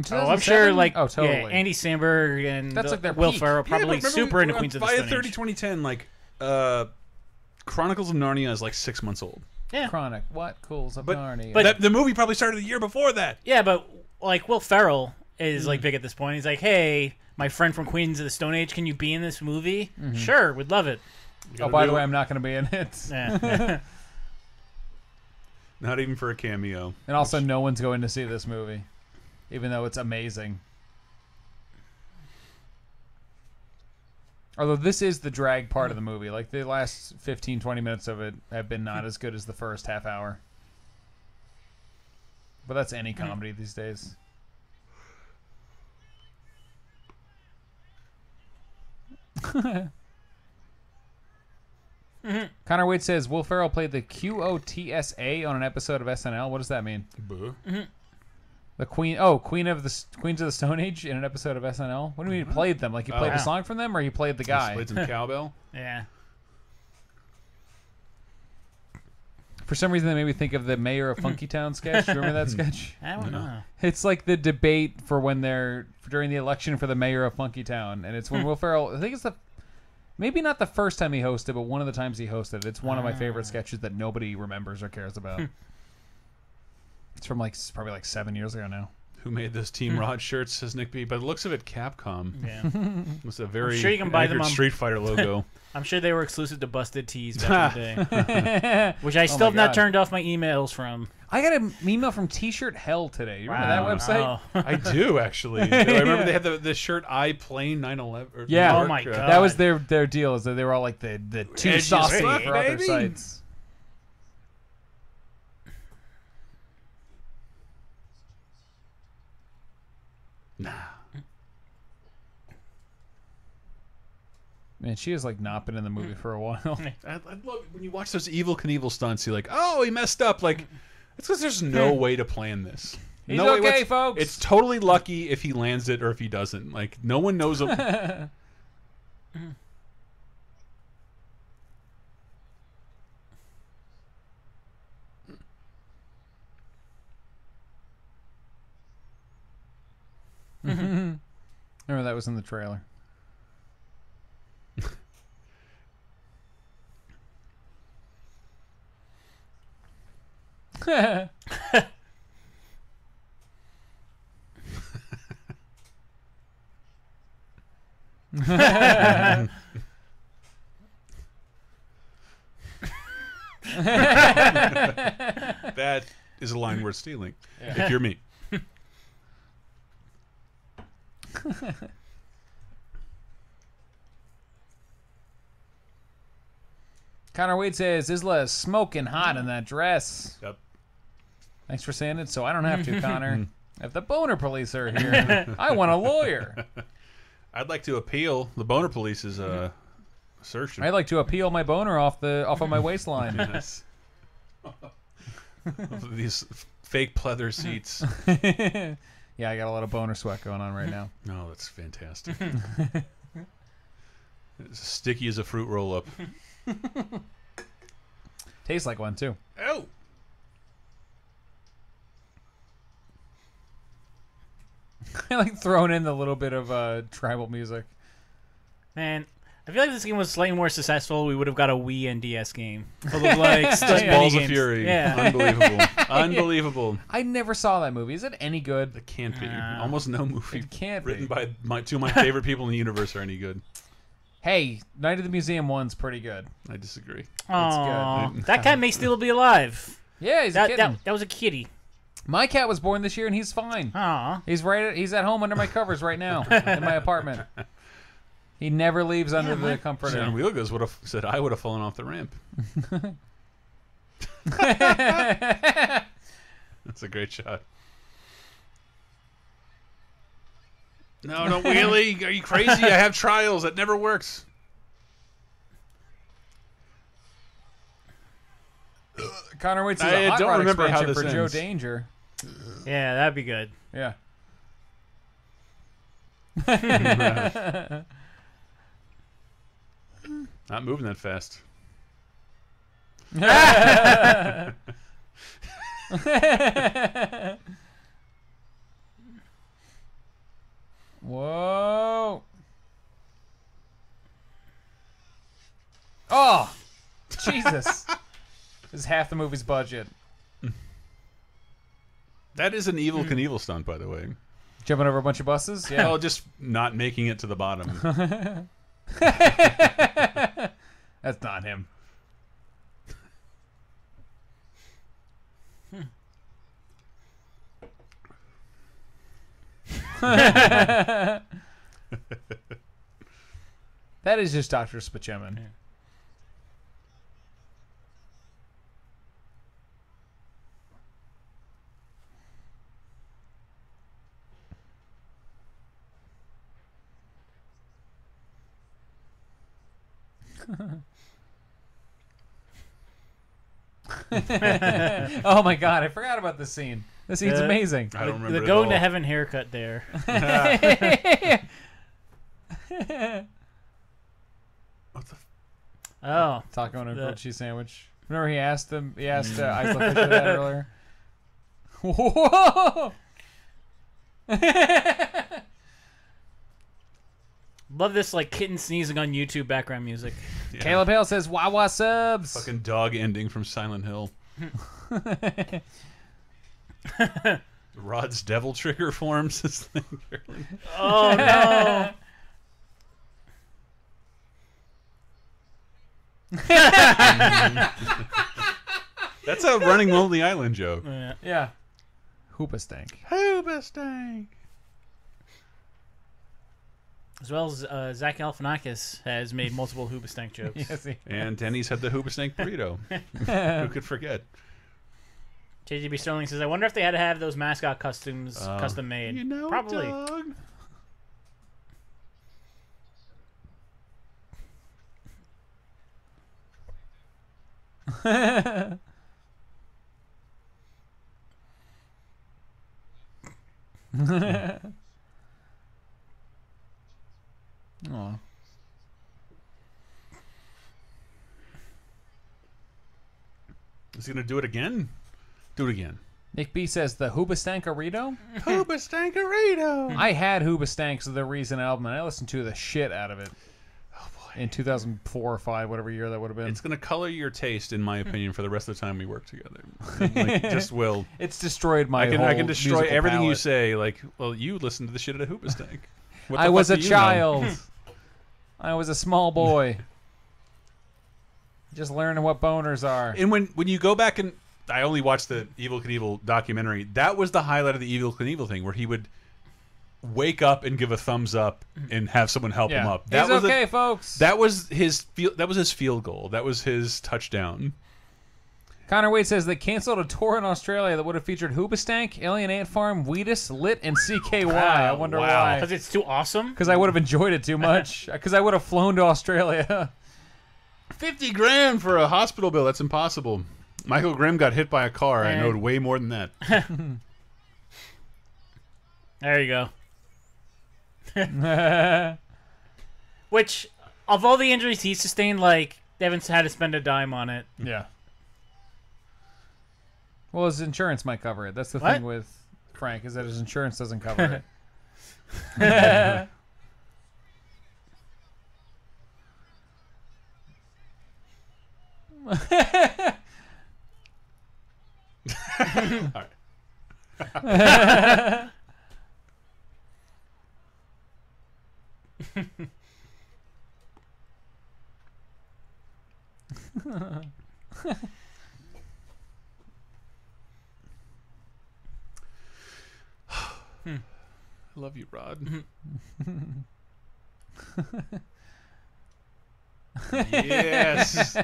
In Oh, I'm sure, 2007? like, oh, totally. yeah, Andy Samberg and That's like their Will peak. Ferrell Yeah, probably but remember super into Queens of the Via Stone 30 Age. 2010, like, Chronicles of Narnia is like 6 months old. Yeah, Chronic. What? Cools of But, Narnia. but- the movie probably started the year before that. yeah, but like Will Ferrell is like big at this point. He's like, hey, my friend from Queens of the Stone Age, can you be in this movie? Sure, we'd love it. oh, by the way, I'm not going to be in it. Yeah. Not even for a cameo. And also, no one's going to see this movie, even though it's amazing. Although this is the drag part of the movie. Like, the last 15, 20 minutes of it have been not as good as the first half hour. But that's any comedy these days. Connor Wade says Will Ferrell played the QOTSA on an episode of SNL. What does that mean? The Queen of the Queens of the Stone Age in an episode of SNL. What do you mean he played them? Like he played the wow. song from them, or he played the guy? Played some cowbell. Yeah. For some reason, that made me think of the Mayor of Funkytown sketch. Do you remember that sketch? I don't know. It's like the debate for when they're during the election for the Mayor of Funkytown, and it's when Will Ferrell. I think it's maybe not the first time he hosted, but one of the times he hosted. It's one of my favorite sketches that nobody remembers or cares about. It's from probably 7 years ago now. Who made those Team Rod shirts, says Nick B. By the looks of it, Capcom. Yeah. It was a very sure you can buy them accurate on- Street Fighter logo. I'm sure they were exclusive to Busted Tees back in the day. Which I still have God. not turned off my emails from. I got an email from T-shirt Hell today. You remember that website? Oh. I do, actually. I remember they had the shirt I Plane 9/11. Yeah. Oh my God. That was their deal. Is that they were all like the too Edgy as saucy fuck, for other baby. sites. Nah. Man, she has like not been in the movie for a while. I love when you watch those Evil Knievel stunts. You're like, oh, he messed up. Like, it's because there's no way to plan this. He's no way okay, folks. It's totally lucky if he lands it or if he doesn't. Like, no one knows him. Remember that was in the trailer. That is a line worth stealing. If you're me. Connor Wade says Isla is smoking hot in that dress. Yep. Thanks for saying it, so I don't have to, Connor. If the boner police are here, I want a lawyer. I'd like to appeal. The boner police is assertion. I'd like to appeal my boner off of my waistline. Yes. These fake pleather seats. Yeah, I got a lot of boner sweat going on right now. No, that's fantastic. It's as sticky as a fruit roll-up. Tastes like one too. Oh. I like throwing in the little bit of tribal music. Man, I feel like this game was slightly more successful. We would have got a Wii and DS game full of like Just Balls of minigames. Fury. Yeah. Unbelievable. Unbelievable. I never saw that movie. Is it any good? It can't be. Almost no movie It can't written be. by two of my favorite people in the universe are any good. Hey, Night of the Museum 1's pretty good. I disagree. Aw, good. that cat may still be alive. Yeah, he's a That, kitten. that was a kitty. My cat was born this year and he's fine. Aw. He's at home under my covers right now in my apartment. He never leaves under the comforter. John Wheelgoes would have said I would have fallen off the ramp. That's a great shot. No, don't wheelie. Are you crazy? I have trials. That never works. Connor Wade says I a hot don't rod remember how expansion this for ends. Joe Danger. Yeah, that'd be good. Yeah. Not moving that fast. Whoa. Oh, Jesus. This is half the movie's budget. That is an Evil Knievel stunt, by the way. Jumping over a bunch of buses? Yeah. Oh, just not making it to the bottom. That's not him. That is just Dr. Spaceman. Oh my god, I forgot about this scene. This scene's amazing. I don't remember The it going at to all. heaven haircut there. What the Oh. Taco and a The- grilled cheese sandwich. Remember he asked Isla Fisher that earlier? Whoa! Love this like kitten sneezing on YouTube background music. Yeah. Caleb Hale says Wawa subs. Fucking dog ending from Silent Hill. Rod's devil trigger forms this thing. Oh no. That's a running Lonely Island joke. Yeah. Yeah. Hoopastank. Hoobastank. As well as Zach Galifianakis has made multiple Hoobastank jokes. Yes, he- And Denny's had the Hoobastank burrito. Who could forget? JGB Sterling says, I wonder if they had to have those mascot costumes custom made. You know, Probably. dog. Aw. Is he gonna do it again? Do it again. Nick B says the Hoobastankarito. Hoobastankarito. I had Hoobastanks of the Reason album, and I listened to the shit out of it. Oh boy. In 2004 or 5, whatever year that would have been. It's gonna color your taste, in my opinion, for the rest of the time we work together. Like, just will. It's destroyed my I whole can destroy musical everything you palette. say. Like, well, you listened to the shit at a Hoobastank. What the I was fuck a do you know? child. I was a small boy. Just learning what boners are. And when you go back and I only watched the Evil Knievel documentary, that was the highlight of the Evil Knievel thing, where he would wake up and give a thumbs up and have someone help him up. That It's was okay, folks. that was his field goal. That was his touchdown. Connor Wade says they canceled a tour in Australia that would have featured Hoobastank, Alien Ant Farm, Wheatus, Lit, and CKY. I wonder Wow. why. Because it's too awesome? Because I would have enjoyed it too much. Because I would have flown to Australia. 50 grand for a hospital bill. That's impossible. Michael Grimm got hit by a car. I know way more than that. There you go. Which, of all the injuries he sustained, like, they haven't had to spend a dime on it. Yeah. Well, his insurance might cover it. That's the What? thing with Frank, is that his insurance doesn't cover it. All right. I love you, Rod. Yes.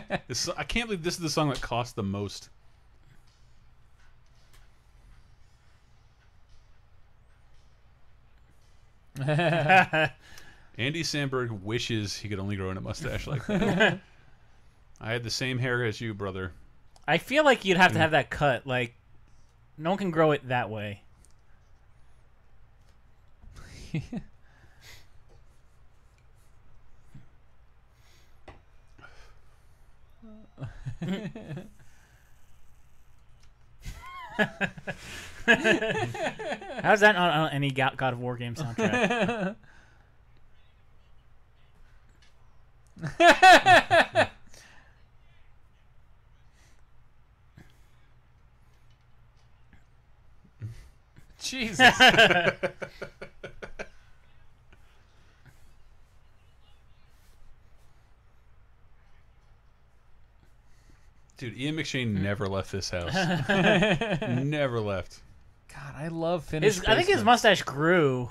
I can't believe this is the song that cost the most. Andy Samberg wishes he could only grow in a mustache like that. I had the same hair as you, brother. I feel like you'd have to have that cut. Like, no one can grow it that way. How's that not on any God of War game soundtrack? Jesus. Dude, Ian McShane never left this house. Never left. God, I love Finnish. I think his mustache grew.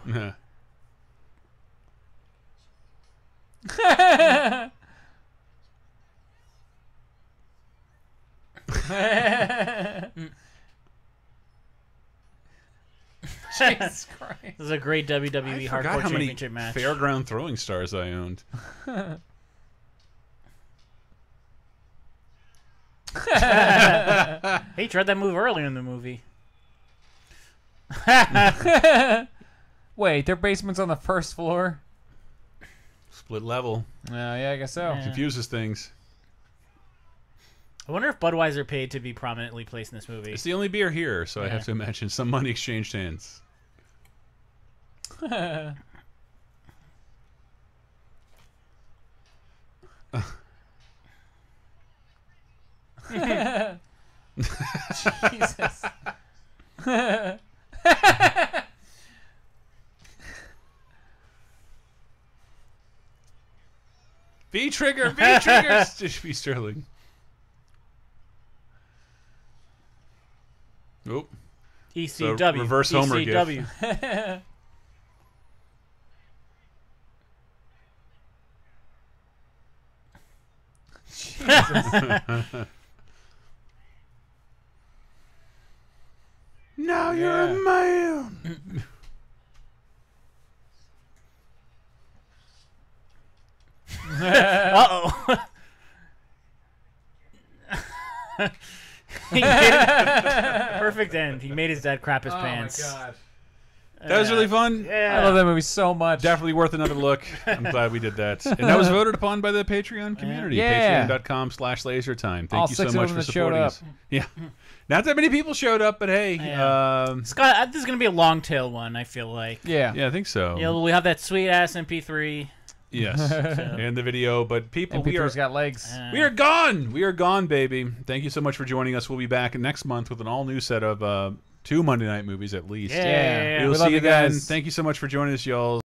Jesus Christ. This is a great WWE I forgot Hardcore how many Championship match. Fairground throwing stars I owned. He tried that move earlier in the movie. Wait, their basement's on the first floor? Split level. Yeah, I guess so. Yeah. Confuses things. I wonder if Budweiser paid to be prominently placed in this movie. It's the only beer here, so I Yeah. have to imagine some money exchanged hands. Jesus. V trigger, V trigger. V Sterling. Nope. ECW. So, reverse Homer ECW. Now you're a man. Uh-oh. He made it- perfect end. He made his dad crap his pants. That was really fun. Yeah. I love that movie so much. Definitely worth another look. I'm glad we did that. And that was voted upon by the Patreon community. Yeah. Patreon.com/lasertime. Thank All you 6 so of much them for that showed supporting up. us. Yeah. Not that many people showed up, but hey. Yeah. Scott, this is going to be a long tail one, I feel like. Yeah. Yeah, I think so. You know, we have that sweet ass MP3. Yes. And the video, but people, And we are Peter's got legs. we are gone. We are gone, baby. Thank you so much for joining us. We'll be back next month with an all new set of 2 Monday night movies at least. Yeah. We'll We see love you you then. guys. Thank you so much for joining us, y'all.